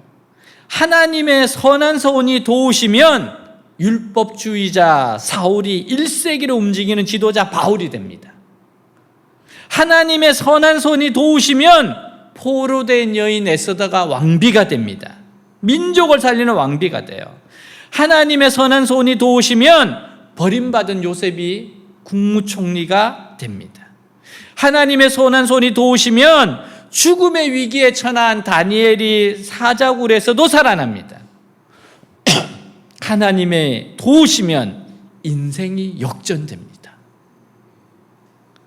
하나님의 선한 손이 도우시면 율법주의자 사울이 1세기로 움직이는 지도자 바울이 됩니다. 하나님의 선한 손이 도우시면 포로된 여인 에스더가 왕비가 됩니다. 민족을 살리는 왕비가 돼요. 하나님의 선한 손이 도우시면 버림받은 요셉이 국무총리가 됩니다. 하나님의 선한 손이 도우시면 죽음의 위기에 처한 다니엘이 사자굴에서도 살아납니다. 하나님의 도우시면 인생이 역전됩니다.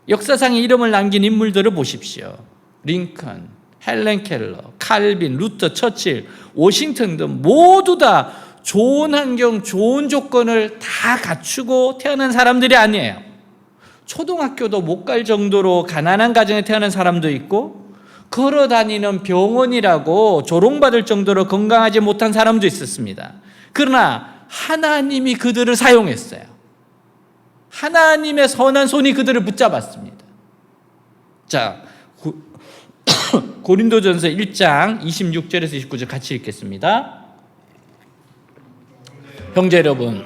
역사상에 이름을 남긴 인물들을 보십시오. 링컨, 헬렌 켈러, 칼빈, 루터, 처칠, 워싱턴 등 모두 다 좋은 환경, 좋은 조건을 다 갖추고 태어난 사람들이 아니에요. 초등학교도 못 갈 정도로 가난한 가정에 태어난 사람도 있고 걸어 다니는 병원이라고 조롱받을 정도로 건강하지 못한 사람도 있었습니다. 그러나 하나님이 그들을 사용했어요. 하나님의 선한 손이 그들을 붙잡았습니다. 자, 고린도전서 1장 26절에서 29절 같이 읽겠습니다. 형제 여러분,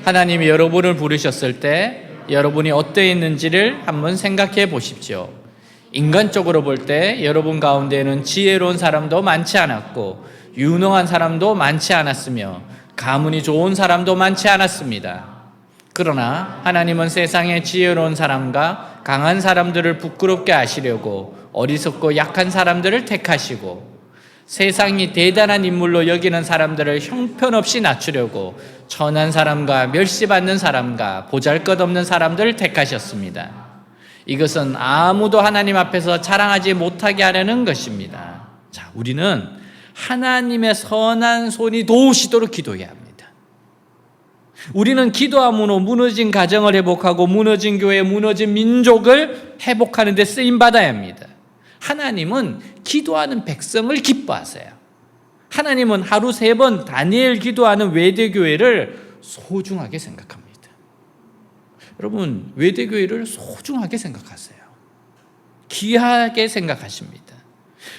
하나님이 여러분을 부르셨을 때 여러분이 어떠했는지를 한번 생각해 보십시오. 인간적으로 볼 때 여러분 가운데는 지혜로운 사람도 많지 않았고 유능한 사람도 많지 않았으며 가문이 좋은 사람도 많지 않았습니다. 그러나 하나님은 세상의 지혜로운 사람과 강한 사람들을 부끄럽게 하시려고 어리석고 약한 사람들을 택하시고 세상이 대단한 인물로 여기는 사람들을 형편없이 낮추려고 천한 사람과 멸시받는 사람과 보잘것없는 사람들을 택하셨습니다. 이것은 아무도 하나님 앞에서 자랑하지 못하게 하려는 것입니다. 자, 우리는 하나님의 선한 손이 도우시도록 기도해야 합니다. 우리는 기도함으로 무너진 가정을 회복하고 무너진 교회, 무너진 민족을 회복하는 데 쓰임받아야 합니다. 하나님은 기도하는 백성을 기뻐하세요. 하나님은 하루 3번 다니엘 기도하는 외대교회를 소중하게 생각합니다. 여러분, 외대교회를 소중하게 생각하세요. 귀하게 생각하십니다.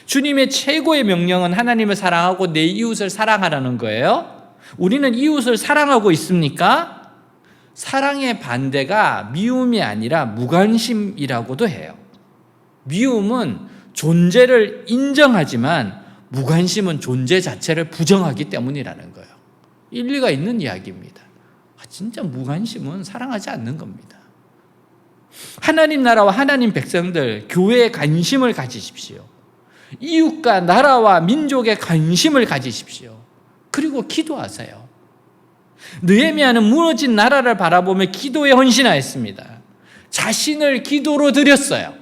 주님의 최고의 명령은 하나님을 사랑하고 내 이웃을 사랑하라는 거예요. 우리는 이웃을 사랑하고 있습니까? 사랑의 반대가 미움이 아니라 무관심이라고도 해요. 미움은 존재를 인정하지만 무관심은 존재 자체를 부정하기 때문이라는 거예요. 일리가 있는 이야기입니다. 진짜 무관심은 사랑하지 않는 겁니다. 하나님 나라와 하나님 백성들, 교회에 관심을 가지십시오. 이웃과 나라와 민족에 관심을 가지십시오. 그리고 기도하세요. 느헤미야는 무너진 나라를 바라보며 기도에 헌신하였습니다. 자신을 기도로 드렸어요.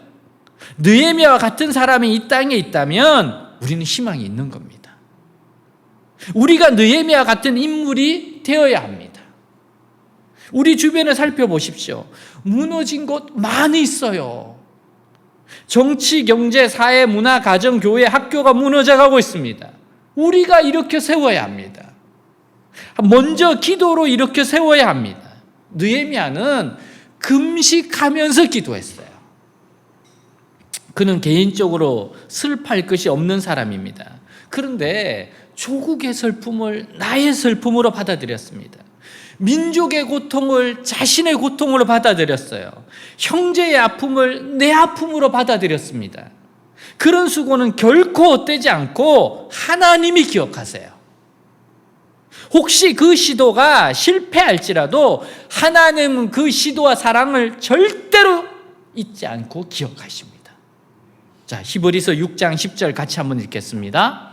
느헤미야와 같은 사람이 이 땅에 있다면 우리는 희망이 있는 겁니다. 우리가 느헤미야 같은 인물이 되어야 합니다. 우리 주변을 살펴보십시오. 무너진 곳 많이 있어요. 정치, 경제, 사회, 문화, 가정, 교회, 학교가 무너져가고 있습니다. 우리가 이렇게 세워야 합니다. 먼저 기도로 이렇게 세워야 합니다. 느헤미야는 금식하면서 기도했어요. 그는 개인적으로 슬퍼할 것이 없는 사람입니다. 그런데 조국의 슬픔을 나의 슬픔으로 받아들였습니다. 민족의 고통을 자신의 고통으로 받아들였어요. 형제의 아픔을 내 아픔으로 받아들였습니다. 그런 수고는 결코 헛되지 않고 하나님이 기억하세요. 혹시 그 시도가 실패할지라도 하나님은 그 시도와 사랑을 절대로 잊지 않고 기억하십니다. 자, 히브리서 6장 10절 같이 한번 읽겠습니다.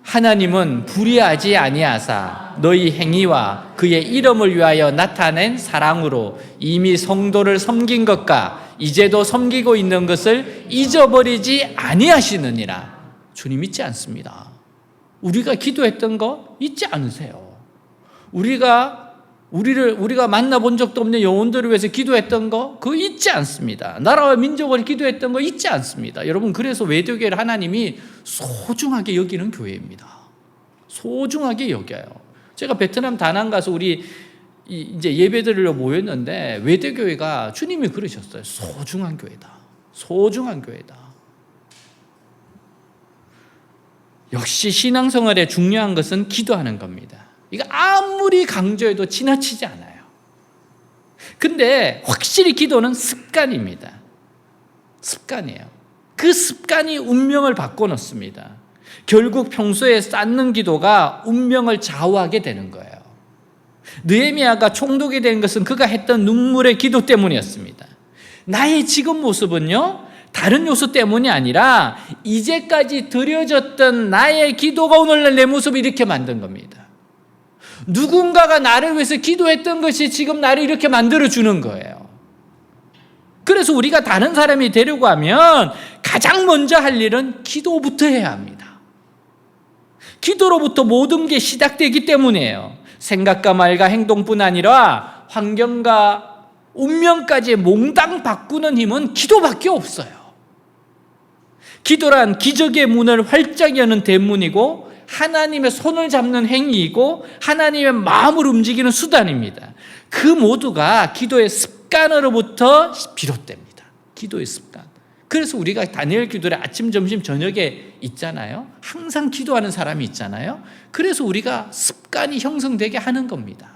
하나님은 불의하지 아니하사 너희 행위와 그의 이름을 위하여 나타낸 사랑으로 이미 성도를 섬긴 것과 이제도 섬기고 있는 것을 잊어버리지 아니하시느니라. 주님 잊지 않습니다. 우리가 기도했던 거 잊지 않으세요. 우리가 만나본 적도 없는 영혼들을 위해서 기도했던 거 그거 잊지 않습니다. 나라와 민족을 기도했던 거 잊지 않습니다. 여러분, 그래서 외대교회를 하나님이 소중하게 여기는 교회입니다. 소중하게 여겨요. 제가 베트남 다낭 가서 우리 이제 예배드리러 모였는데 외대교회가 주님이 그러셨어요. 소중한 교회다. 소중한 교회다. 역시 신앙생활에 중요한 것은 기도하는 겁니다. 이거 아무리 강조해도 지나치지 않아요. 근데 확실히 기도는 습관입니다. 습관이에요. 그 습관이 운명을 바꿔놓습니다. 결국 평소에 쌓는 기도가 운명을 좌우하게 되는 거예요. 느헤미야가 총독이 된 것은 그가 했던 눈물의 기도 때문이었습니다. 나의 지금 모습은요, 다른 요소 때문이 아니라 이제까지 드려졌던 나의 기도가 오늘날 내 모습을 이렇게 만든 겁니다. 누군가가 나를 위해서 기도했던 것이 지금 나를 이렇게 만들어주는 거예요. 그래서 우리가 다른 사람이 되려고 하면 가장 먼저 할 일은 기도부터 해야 합니다. 기도로부터 모든 게 시작되기 때문이에요. 생각과 말과 행동뿐 아니라 환경과 운명까지 몽땅 바꾸는 힘은 기도밖에 없어요. 기도란 기적의 문을 활짝 여는 대문이고 하나님의 손을 잡는 행위이고 하나님의 마음을 움직이는 수단입니다. 그 모두가 기도의 습관으로부터 비롯됩니다. 기도의 습관. 그래서 우리가 다니엘 기도를 아침, 점심, 저녁에 있잖아요. 항상 기도하는 사람이 있잖아요. 그래서 우리가 습관이 형성되게 하는 겁니다.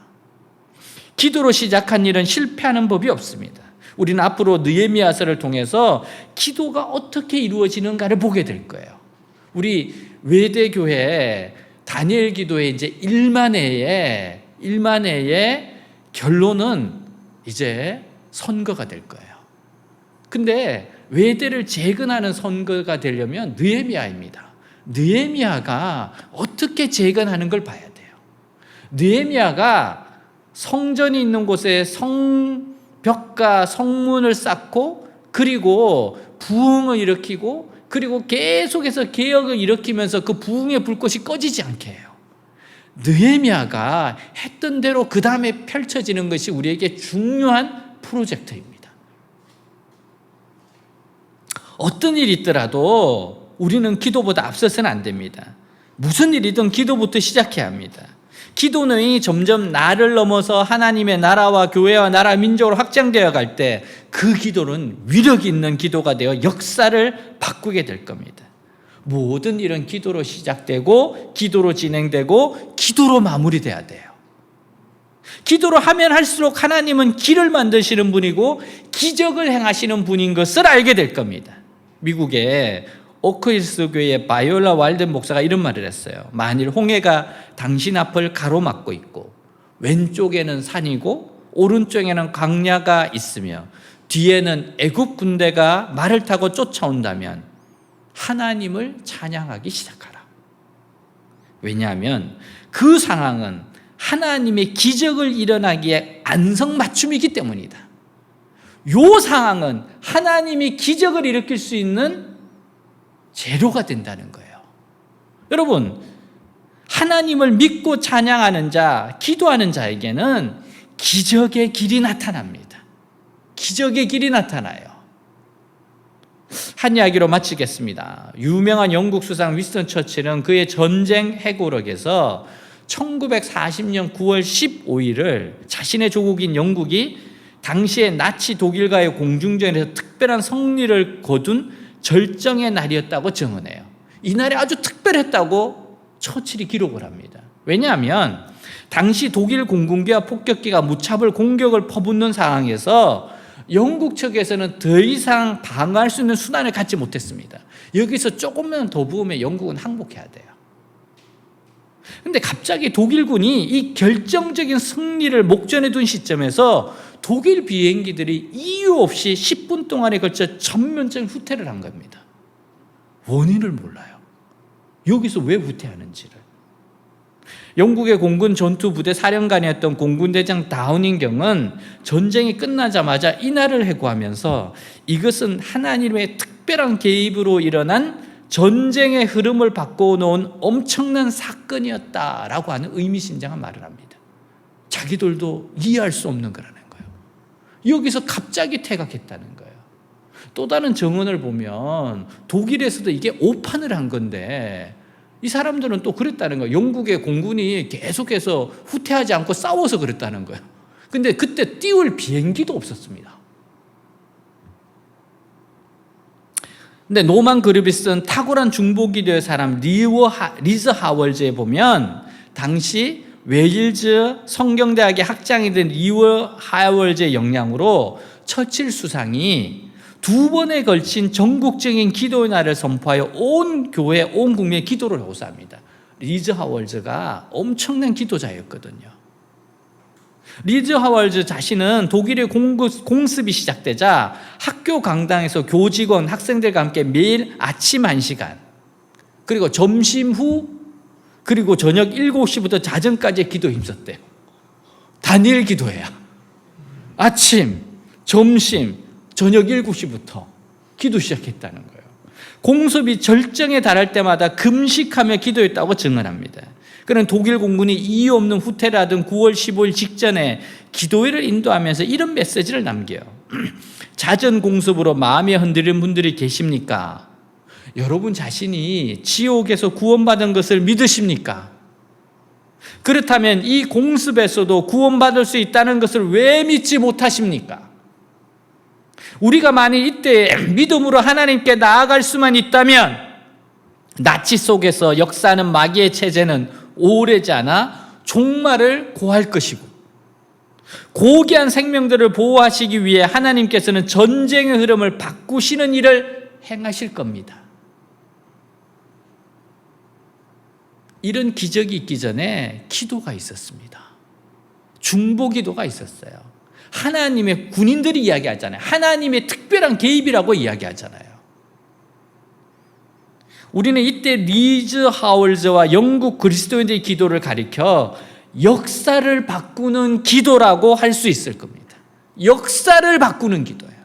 기도로 시작한 일은 실패하는 법이 없습니다. 우리는 앞으로 느헤미야서를 통해서 기도가 어떻게 이루어지는가를 보게 될 거예요. 우리 외대교회 다니엘 기도의 이제 1만회의 결론은 이제 선거가 될 거예요. 근데 외대를 재건하는 선거가 되려면 느헤미야입니다. 느헤미야가 어떻게 재건하는 걸 봐야 돼요. 느헤미야가 성전이 있는 곳에 성벽과 성문을 쌓고 그리고 부흥을 일으키고 그리고 계속해서 개혁을 일으키면서 그 부흥의 불꽃이 꺼지지 않게 해요. 느헤미야가 했던 대로 그 다음에 펼쳐지는 것이 우리에게 중요한 프로젝트입니다. 어떤 일이 있더라도 우리는 기도보다 앞서서는 안 됩니다. 무슨 일이든 기도부터 시작해야 합니다. 기도 내용이 점점 나를 넘어서 하나님의 나라와 교회와 나라 민족으로 확장되어 갈 때 그 기도는 위력 있는 기도가 되어 역사를 바꾸게 될 겁니다. 모든 일은 기도로 시작되고 기도로 진행되고 기도로 마무리돼야 돼요. 기도로 하면 할수록 하나님은 길을 만드시는 분이고 기적을 행하시는 분인 것을 알게 될 겁니다. 미국의 오크힐스 교회의 바이올라 왈덴 목사가 이런 말을 했어요. 만일 홍해가 당신 앞을 가로막고 있고 왼쪽에는 산이고 오른쪽에는 광야가 있으며 뒤에는 애굽 군대가 말을 타고 쫓아온다면 하나님을 찬양하기 시작하라. 왜냐하면 그 상황은 하나님의 기적을 일어나기에 안성맞춤이기 때문이다. 이 상황은 하나님이 기적을 일으킬 수 있는 재료가 된다는 거예요. 여러분, 하나님을 믿고 찬양하는 자, 기도하는 자에게는 기적의 길이 나타납니다. 기적의 길이 나타나요. 한 이야기로 마치겠습니다. 유명한 영국 수상 윈스턴 처칠은 그의 전쟁 해고록에서 1940년 9월 15일을 자신의 조국인 영국이 당시의 나치 독일과의 공중전에서 특별한 승리를 거둔 절정의 날이었다고 증언해요. 이 날이 아주 특별했다고 처칠이 기록을 합니다. 왜냐하면 당시 독일 공군기와 폭격기가 무차별 공격을 퍼붓는 상황에서 영국 측에서는 더 이상 방어할 수 있는 수단을 갖지 못했습니다. 여기서 조금만 더 부으면 영국은 항복해야 돼요. 근데 갑자기 독일군이 이 결정적인 승리를 목전에 둔 시점에서 독일 비행기들이 이유 없이 10분 동안에 걸쳐 전면적인 후퇴를 한 겁니다. 원인을 몰라요. 여기서 왜 후퇴하는지를. 영국의 공군 전투부대 사령관이었던 공군대장 다우닝경은 전쟁이 끝나자마자 이날을 회고하면서 이것은 하나님의 특별한 개입으로 일어난 전쟁의 흐름을 바꿔놓은 엄청난 사건이었다라고 하는 의미심장한 말을 합니다. 자기들도 이해할 수 없는 거라는 거예요. 여기서 갑자기 퇴각했다는 거예요. 또 다른 정언을 보면 독일에서도 이게 오판을 한 건데 이 사람들은 또 그랬다는 거예요. 영국의 공군이 계속해서 후퇴하지 않고 싸워서 그랬다는 거예요. 근데 그때 띄울 비행기도 없었습니다. 근데 노만 그룹이 쓴 탁월한 중보기도의 사람 리즈 하월즈에 보면 당시 웨일즈 성경대학의 학장이 된 리즈 하월즈의 영향으로 처칠 수상이 2번에 걸친 전국적인 기도의 날을 선포하여 온 교회, 온 국민의 기도를 호소합니다. 리즈 하월즈가 엄청난 기도자였거든요. 리즈 하월즈 자신은 독일의 공습이 시작되자 학교 강당에서 교직원, 학생들과 함께 매일 아침 1시간, 그리고 점심 후, 그리고 저녁 7시부터 자정까지 기도에 힘썼대요. 단일 기도회야. 아침, 점심, 저녁 7시부터 기도 시작했다는 거예요. 공습이 절정에 달할 때마다 금식하며 기도했다고 증언합니다. 그는 독일 공군이 이유 없는 후퇴를 하던 9월 15일 직전에 기도회를 인도하면서 이런 메시지를 남겨요. 잦은 공습으로 마음이 흔들리는 분들이 계십니까? 여러분 자신이 지옥에서 구원받은 것을 믿으십니까? 그렇다면 이 공습에서도 구원받을 수 있다는 것을 왜 믿지 못하십니까? 우리가 만일 이때 믿음으로 하나님께 나아갈 수만 있다면 나치 속에서 역사하는 마귀의 체제는 오래지 않아 종말을 고할 것이고, 고귀한 생명들을 보호하시기 위해 하나님께서는 전쟁의 흐름을 바꾸시는 일을 행하실 겁니다. 이런 기적이 있기 전에 기도가 있었습니다. 중보기도가 있었어요. 하나님의 군인들이 이야기하잖아요. 하나님의 특별한 개입이라고 이야기하잖아요. 우리는 이때 리즈 하월즈와 영국 그리스도인들의 기도를 가리켜 역사를 바꾸는 기도라고 할 수 있을 겁니다. 역사를 바꾸는 기도예요.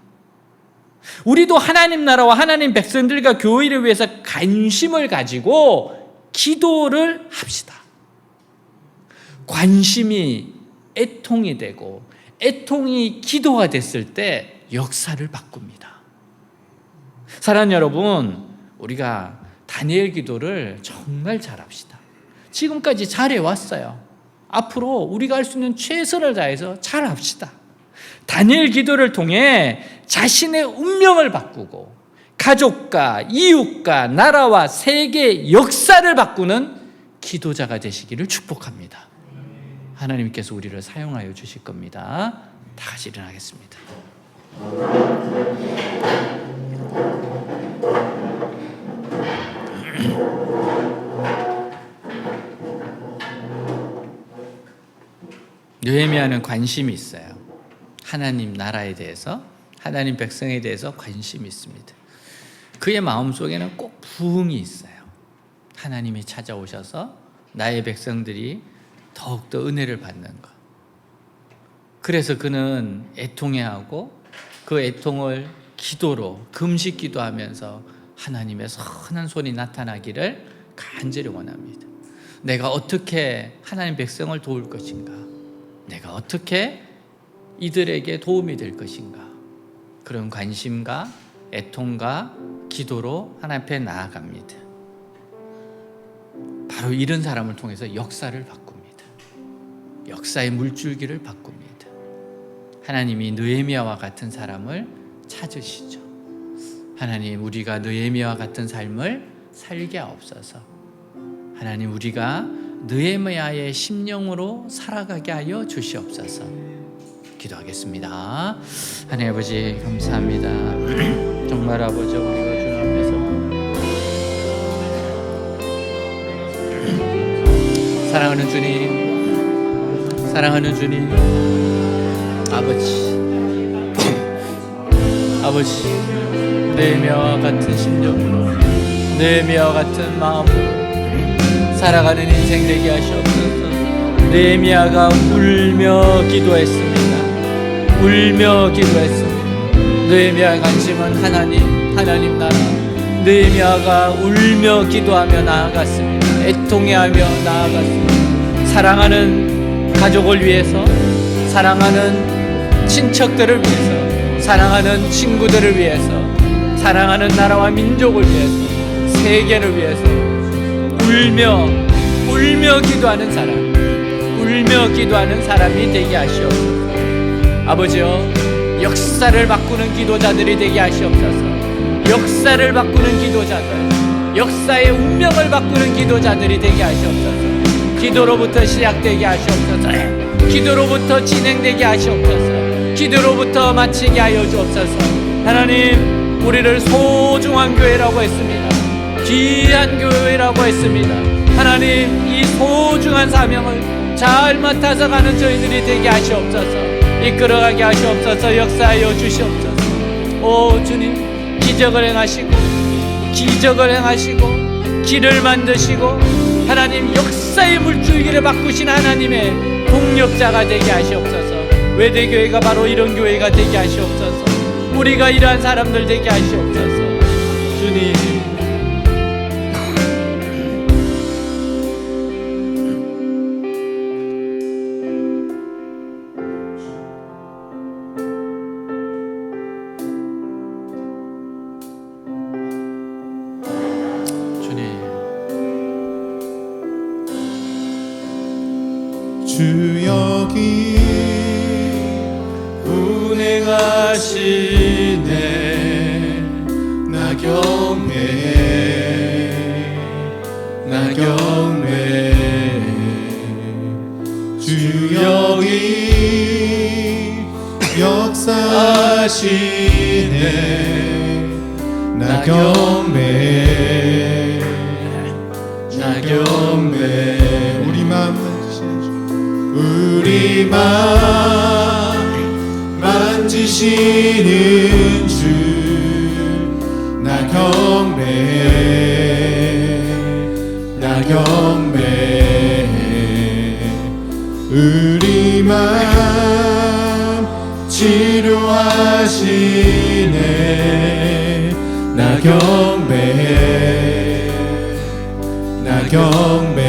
우리도 하나님 나라와 하나님 백성들과 교회를 위해서 관심을 가지고 기도를 합시다. 관심이 애통이 되고 애통이 기도가 됐을 때 역사를 바꿉니다. 사랑하는 여러분, 우리가 다니엘 기도를 정말 잘합시다. 지금까지 잘해왔어요. 앞으로 우리가 할 수 있는 최선을 다해서 잘합시다. 다니엘 기도를 통해 자신의 운명을 바꾸고 가족과 이웃과 나라와 세계의 역사를 바꾸는 기도자가 되시기를 축복합니다. 하나님께서 우리를 사용하여 주실 겁니다. 다 같이 일어나겠습니다. 느헤미야는 관심이 있어요. 하나님 나라에 대해서, 하나님 백성에 대해서 관심이 있습니다. 그의 마음속에는 꼭 부흥이 있어요. 하나님이 찾아오셔서 나의 백성들이 더욱더 은혜를 받는 것. 그래서 그는 애통해하고 그 애통을 기도로 금식 기도하면서 하나님의 선한 손이 나타나기를 간절히 원합니다. 내가 어떻게 하나님 백성을 도울 것인가? 내가 어떻게 이들에게 도움이 될 것인가? 그런 관심과 애통과 기도로 하나님 앞에 나아갑니다. 바로 이런 사람을 통해서 역사를 바꿉니다. 역사의 물줄기를 바꿉니다. 하나님이 느헤미야와 같은 사람을 찾으시죠. 하나님, 우리가 느헤미야와 같은 삶을 살게 하옵소서. 하나님, 우리가 느헤미야의 심령으로 살아가게 하여 주시옵소서. 기도하겠습니다. 하나님 아버지 감사합니다. 정말 아버지 우리가 주님 앞에서 사랑하는 주님, 사랑하는 주님, 아버지 느헤미야와 같은 심령으로, 느헤미야와 같은 마음으로 살아가는 인생 되게 하시옵소서. 느헤미야가 울며 기도했습니다. 울며 기도했습니다. 느헤미야의 관심은 하나님 나라. 느헤미야가 울며 기도하며 나아갔습니다. 애통해하며 나아갔습니다. 사랑하는 가족을 위해서, 사랑하는 친척들을 위해서, 사랑하는 친구들을 위해서, 사랑하는 나라와 민족을 위해서, 세계를 위해서 울며 기도하는 사람, 울며 기도하는 사람이 되게 하시옵소서. 아버지여, 역사를 바꾸는 기도자들이 되게 하시옵소서. 역사를 바꾸는 기도자들, 역사의 운명을 바꾸는 기도자들이 되게 하시옵소서. 기도로부터 시작되게 하시옵소서. 기도로부터 진행되게 하시옵소서. 기도로부터 마치게 하여 주옵소서. 하나님, 우리를 소중한 교회라고 했습니다. 귀한 교회라고 했습니다. 하나님, 이 소중한 사명을 잘 맡아서 가는 저희들이 되게 하시옵소서. 이끌어가게 하시옵소서. 역사하여 주시옵소서. 오 주님, 기적을 행하시고 길을 만드시고 하나님, 역사의 물줄기를 바꾸신 하나님의 동력자가 되게 하시옵소서. 외대교회가 바로 이런 교회가 되게 하시옵소서. 우리가 이러한 사람들 되게 하시옵소서. 주님, 주 여기 운행하시네. 나경배 주 여기 역사하시네. 나경배 우리 마음 만지시는 주. 나경배 우리 마음 치료하시네. 나경배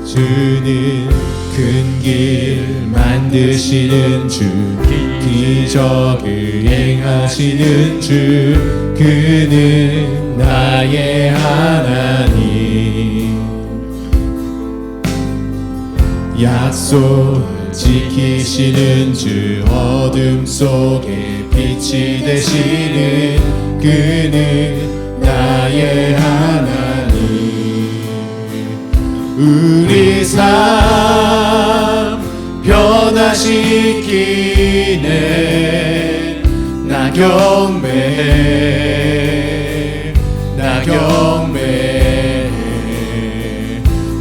주는 큰 길 만드시는 주, 기적을 행하시는 주. 그는 나의 하나님. 약속 지키시는 주, 어둠 속에 빛이 되시는 그는 나의 하나님. 우리 삶 변화시키네. 나경배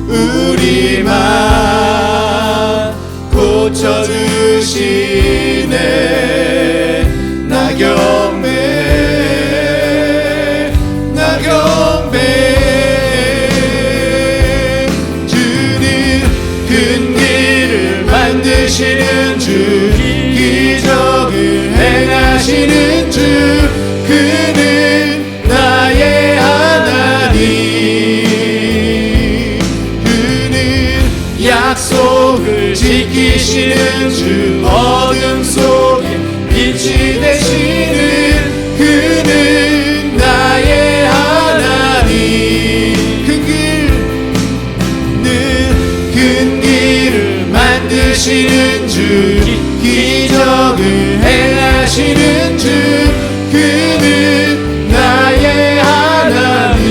우리 맘 고쳐주시네. 나경배 주는 큰 길을 만드시는 주, 기적을 행하시는 주. 그는 나의 하나님. 그는 약속을 지키시는 주, 어둠 속에 빛이 되시는 그는 나의 하나님. 큰 길을 만드시는 주, 기적을 행하시는 주. 그는 나의 하나님.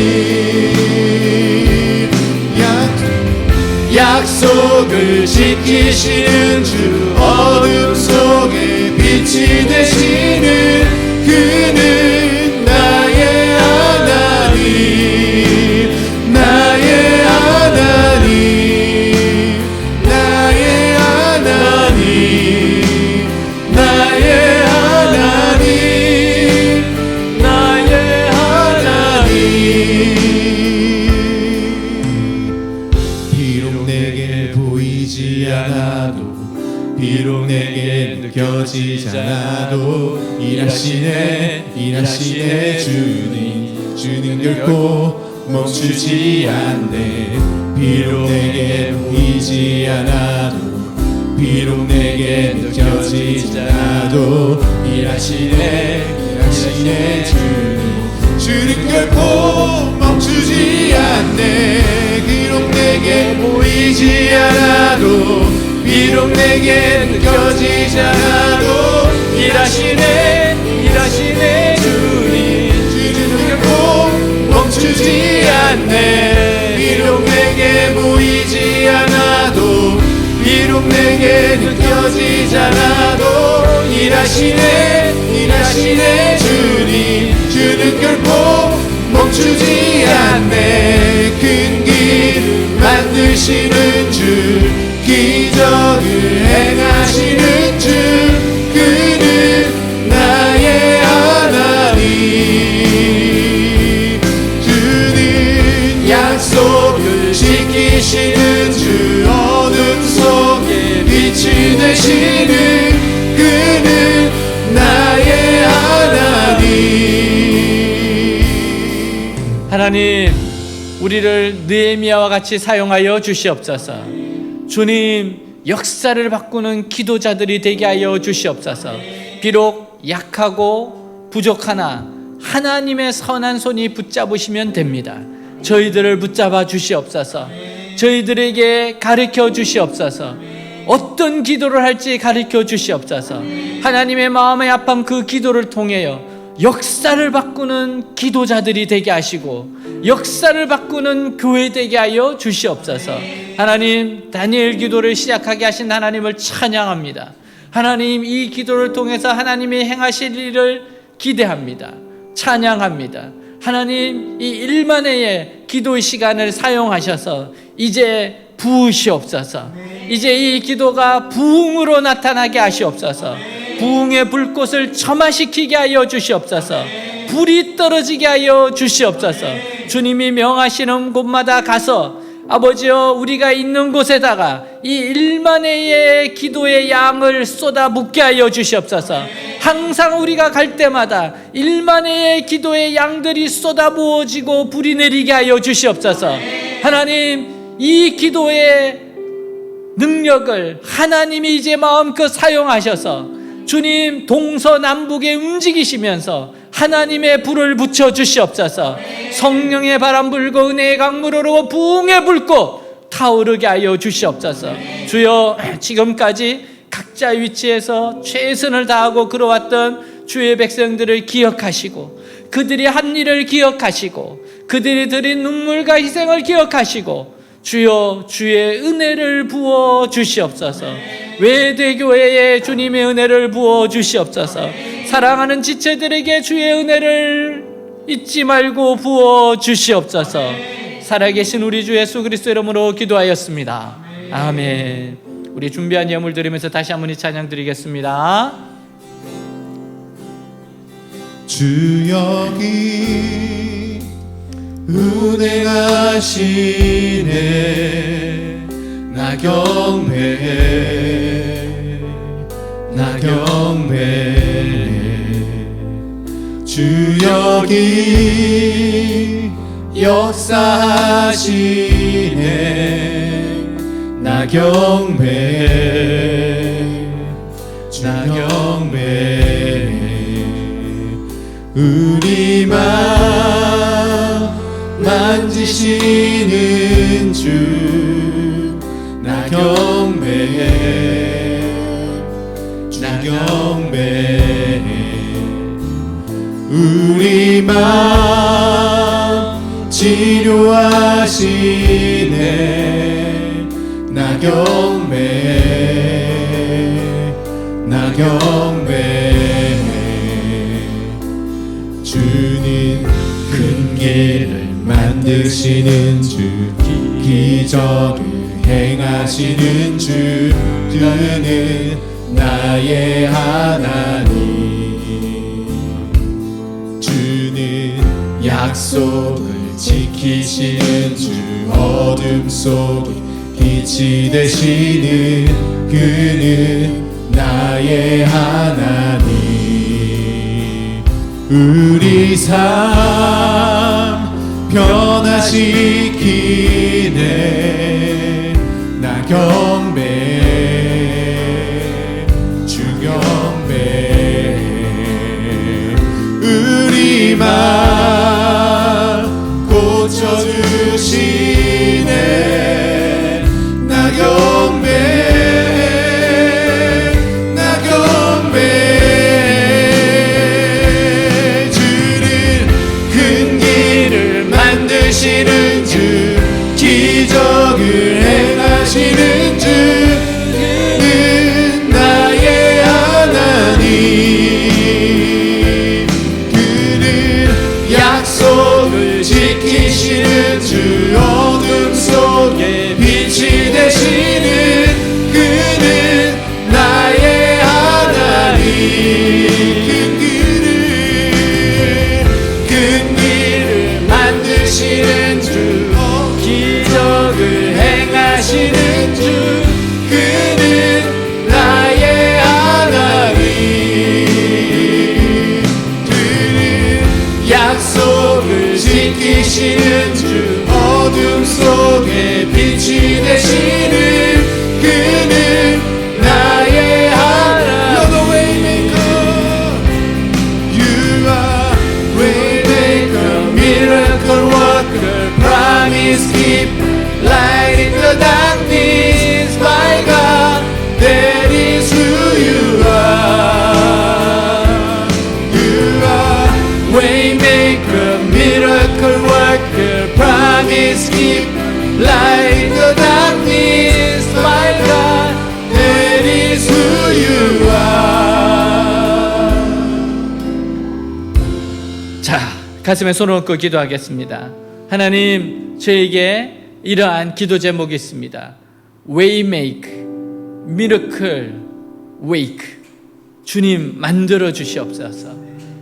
약속을 지키시는 주 어둠 속에 빛이 되시는 그는 나의 하나님 나의 하나님 나의 하나님 나의 하나님 나의 하나님 비록 내게 보이지 않아도 비록 내게 느껴지지 않아도 일하시네 주님 결코 멈추지 않네 비록 내게 보이지 않아도 비록 내게 느껴지지 않아도 일하시네 주님 결코 멈추지 않네 비록 내게 보이지 않아도 비록 내게 느껴지지 않아도 일하시네 주님 결코 멈추지 않네 비록 내게 보이지 않아도 비록 내게 느껴지지 않아도 일하시네 주님 결코 멈추지 않네 큰 길 만드시는 주 기적을 행하시는 주 그는 나의 하나님 그는 약속을 지키시는 주 어둠 속에 빛이 되시는 그는 나의 하나님 하나님, 우리를 느헤미야와 같이 사용하여 주시옵소서. 주님, 역사를 바꾸는 기도자들이 되게 하여 주시옵소서. 비록 약하고 부족하나 하나님의 선한 손이 붙잡으시면 됩니다. 저희들을 붙잡아 주시옵소서. 저희들에게 가르쳐 주시옵소서. 어떤 기도를 할지 가르쳐 주시옵소서. 하나님의 마음의 아픔 그 기도를 통하여 역사를 바꾸는 기도자들이 되게 하시고 역사를 바꾸는 교회 되게 하여 주시옵소서. 하나님, 다니엘 기도를 시작하게 하신 하나님을 찬양합니다. 하나님, 이 기도를 통해서 하나님이 행하실 일을 기대합니다. 찬양합니다. 하나님, 이 1만회의 기도 시간을 사용하셔서 이제 부으시옵소서. 이제 이 기도가 부흥으로 나타나게 하시옵소서. 부흥의 불꽃을 점화시키게 하여 주시옵소서. 불이 떨어지게 하여 주시옵소서. 주님이 명하시는 곳마다 가서 아버지여, 우리가 있는 곳에다가 이 1만회의 기도의 양을 쏟아붓게 하여 주시옵소서. 항상 우리가 갈 때마다 1만회의 기도의 양들이 쏟아부어지고 불이 내리게 하여 주시옵소서. 하나님, 이 기도의 능력을 하나님이 이제 마음껏 사용하셔서 주님 동서남북에 움직이시면서 하나님의 불을 붙여 주시옵소서. 성령의 바람 불고 은혜의 강물 흐르고 부흥의 불꽃 타오르게 하여 주시옵소서. 주여, 지금까지 각자의 위치에서 최선을 다하고 걸어왔던 주의 백성들을 기억하시고 그들이 한 일을 기억하시고 그들이 드린 눈물과 희생을 기억하시고 주여, 주의 은혜를 부어 주시옵소서. 외대교회에 주님의 은혜를 부어 주시옵소서. 사랑하는 지체들에게 주의 은혜를 잊지 말고 부어 주시옵소서. 살아계신 우리 주 예수 그리스도 이름으로 기도하였습니다. 아멘. 우리 준비한 예물 드리면서 다시 한번 이 찬양 드리겠습니다. 주 여기 운행하시네. 나 경배해, 나 경배해. 주 여기 역사하시네. 나 경배해, 나 경배해. 우리 마음 만지시는 주, 나 경배해, 나 경배해. 우리 마음 치료하시네. 나 경배 주님 큰 길을 만드시는 주 기적을 행하시는 주 주는 나의 하나님 주는 약속을 지키시는 주 어둠 속에 빛이 되시는 그는 나의 하나님 우리 삶 변화시키네 나 경배 주 경배 우리 맘 고쳐주시네 나 경배 만드시는 주 기적을 행하시는 주 그는 나의 하나님 그는 약속을 지키시는 주 어둠 속에 빛이 되시는 그는 나의 하나님 만드시는 주 기적을 행하시는 주 그는 나의 하나님 그는 약속을 지키시는 주 어둠 속에 빛이 되시는 그는 나의 하나님 You're the waymaker You are waymaker miracle worker, promise keeper, light in the darkness, my God, that is who you are. You are waymaker, miracle worker, promise keeper, light in the darkness, my God, that is who you are. 자, 가슴에 손을 얹고 기도하겠습니다. 하나님, 저에게 이러한 기도 제목이 있습니다. Waymaker, Miracle, Wake. 주님 만들어 주시옵소서.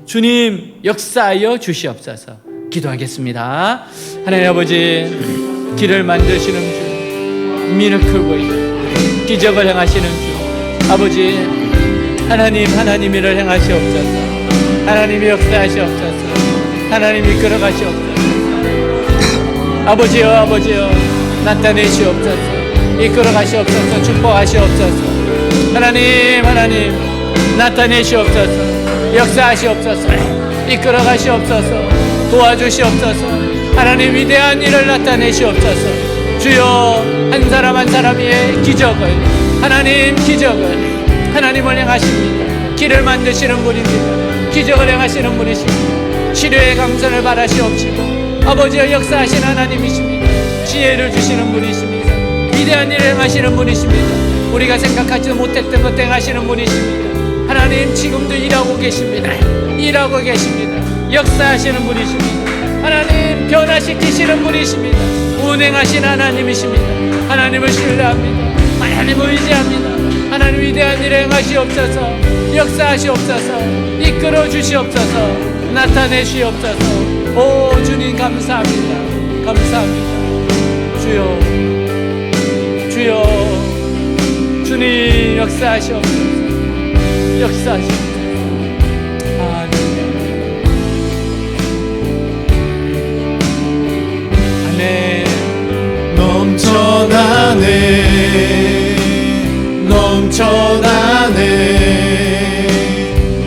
주님 역사하여 주시옵소서. 기도하겠습니다. 하나님 아버지, 길을 만드시는 주, Miracle Wake, 기적을 행하시는 주, 아버지 하나님 일을 행하시옵소서. 하나님이 역사하시옵소서. 하나님이 이끌어가시옵소서. 아버지여 나타내시옵소서. 이끌어가시옵소서. 축복하시옵소서. 하나님 나타내시옵소서. 역사하시옵소서. 이끌어가시옵소서. 도와주시옵소서. 하나님 위대한 일을 나타내시옵소서. 주여 한 사람 한 사람의 기적을 하나님을 행하십니다. 길을 만드시는 분입니다. 기적을 행하시는 분이십니다. 치료의 강선을 바라시옵시고 아버지여 역사하신 하나님이십니다. 지혜를 주시는 분이십니다. 위대한 일을 행하시는 분이십니다. 우리가 생각하지 못했던 것 행하시는 분이십니다. 하나님 지금도 일하고 계십니다. 역사하시는 분이십니다. 하나님 변화시키시는 분이십니다. 운행하신 하나님이십니다. 하나님을 신뢰합니다. 하나님을 의지합니다. 하나님 위대한 일을 행하시옵소서. 역사하시옵소서. 이끌어 주시옵소서. 나타내시옵소서. 오 주님 감사합니다. 주여 주님 역사하시옵소서. 아멘. 넘쳐나네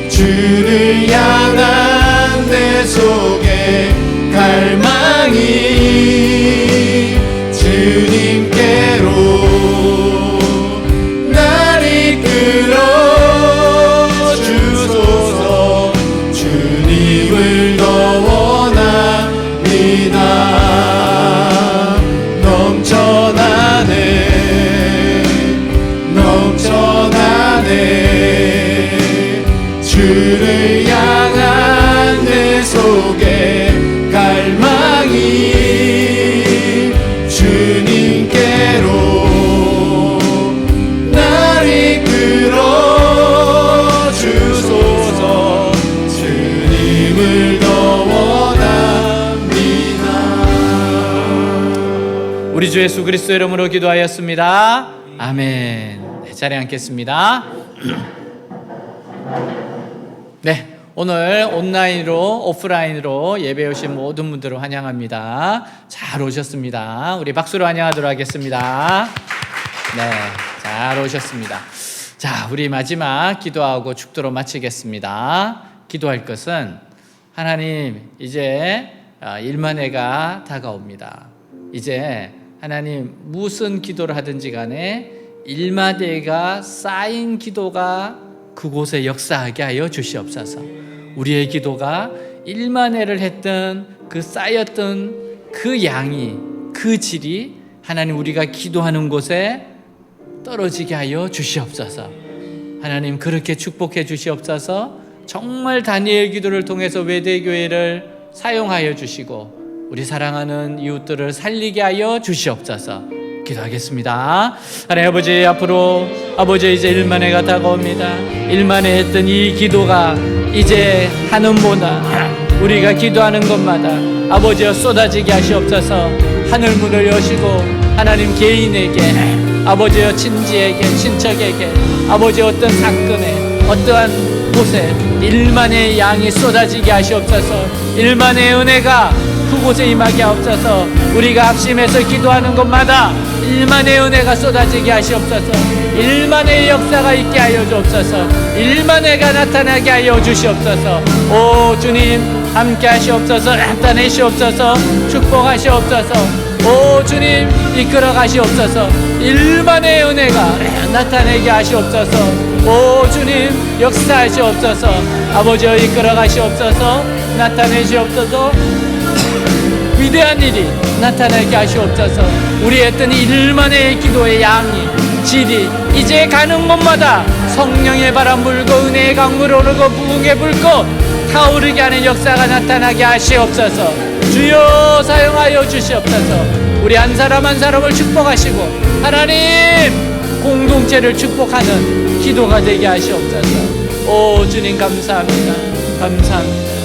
주를 향한 내 속에 갈망이 주님께로 날 이끌어 주님께로 날 이끌어 주소서. 주님을 더 원합니다. 우리 주 예수 그리스도 이름으로 기도하였습니다. 아멘. 네, 자리에 앉겠습니다. 네, 오늘 온라인으로 오프라인으로 예배 오신 모든 분들을 환영합니다. 잘 오셨습니다. 우리 박수로 환영하도록 하겠습니다. 네, 잘 오셨습니다. 자, 우리 마지막 기도하고 축도로 마치겠습니다. 기도할 것은 하나님, 이제 일만회가 다가옵니다. 이제 하나님 무슨 기도를 하든지 간에 일마대가 쌓인 기도가 그곳에 역사하게 하여 주시옵소서. 우리의 기도가 일만회를 했던 그 쌓였던 그 양이, 그 질이 하나님 우리가 기도하는 곳에 떨어지게 하여 주시옵소서. 하나님 그렇게 축복해 주시옵소서. 정말 다니엘 기도를 통해서 외대교회를 사용하여 주시고 우리 사랑하는 이웃들을 살리게 하여 주시옵소서. 기도하겠습니다. 하나님 아버지, 앞으로 아버지 이제 일만회가 다가옵니다. 일만회 했던 이 기도가 이제 하늘보다 우리가 기도하는 것마다 아버지여 쏟아지게 하시옵소서. 하늘문을 여시고 하나님 개인에게 아버지여 친지에게 친척에게 아버지 어떤 사건에 어떠한 곳에 일만의 양이 쏟아지게 하시옵소서. 일만의 은혜가 그곳에 임하게 하옵소서. 우리가 합심해서 기도하는 곳마다 일만의 은혜가 쏟아지게 하시옵소서. 일만의 역사가 있게 하여 주옵소서. 일만의가 나타나게 하여 주시옵소서. 오 주님 함께 하시옵소서. 나타내시옵소서. 축복하시옵소서. 오 주님 이끌어 가시옵소서. 일만의 은혜가 나타내게 하시옵소서. 오 주님 역사하시옵소서. 아버지여 이끌어 가시옵소서. 나타내시옵소서. 위대한 일이 나타나게 하시옵소서. 우리 했던 일만의 기도의 양이 질이 이제 가는 곳마다 성령의 바람 불고 은혜의 강물 오르고 부흥의 불꽃 타오르게 하는 역사가 나타나게 하시옵소서. 주여 사용하여 주시옵소서. 우리 한 사람 한 사람을 축복하시고 하나님 공동체를 축복하는 기도가 되게 하시옵소서. 오 주님 감사합니다. 감사합니다.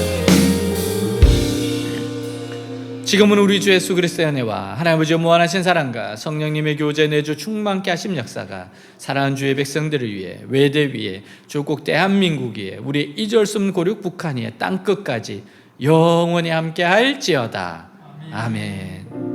지금은 우리 주 예수 그리스도의 은혜와 하나님 아버지의 무한하신 사랑과 성령님의 교제 내주 충만케 하심 역사가 사랑하는 주의 백성들을 위해 외대 위에 조국 대한민국 위에 우리 이절숨 고륙 북한 위에 땅끝까지 영원히 함께 할지어다. 아멘.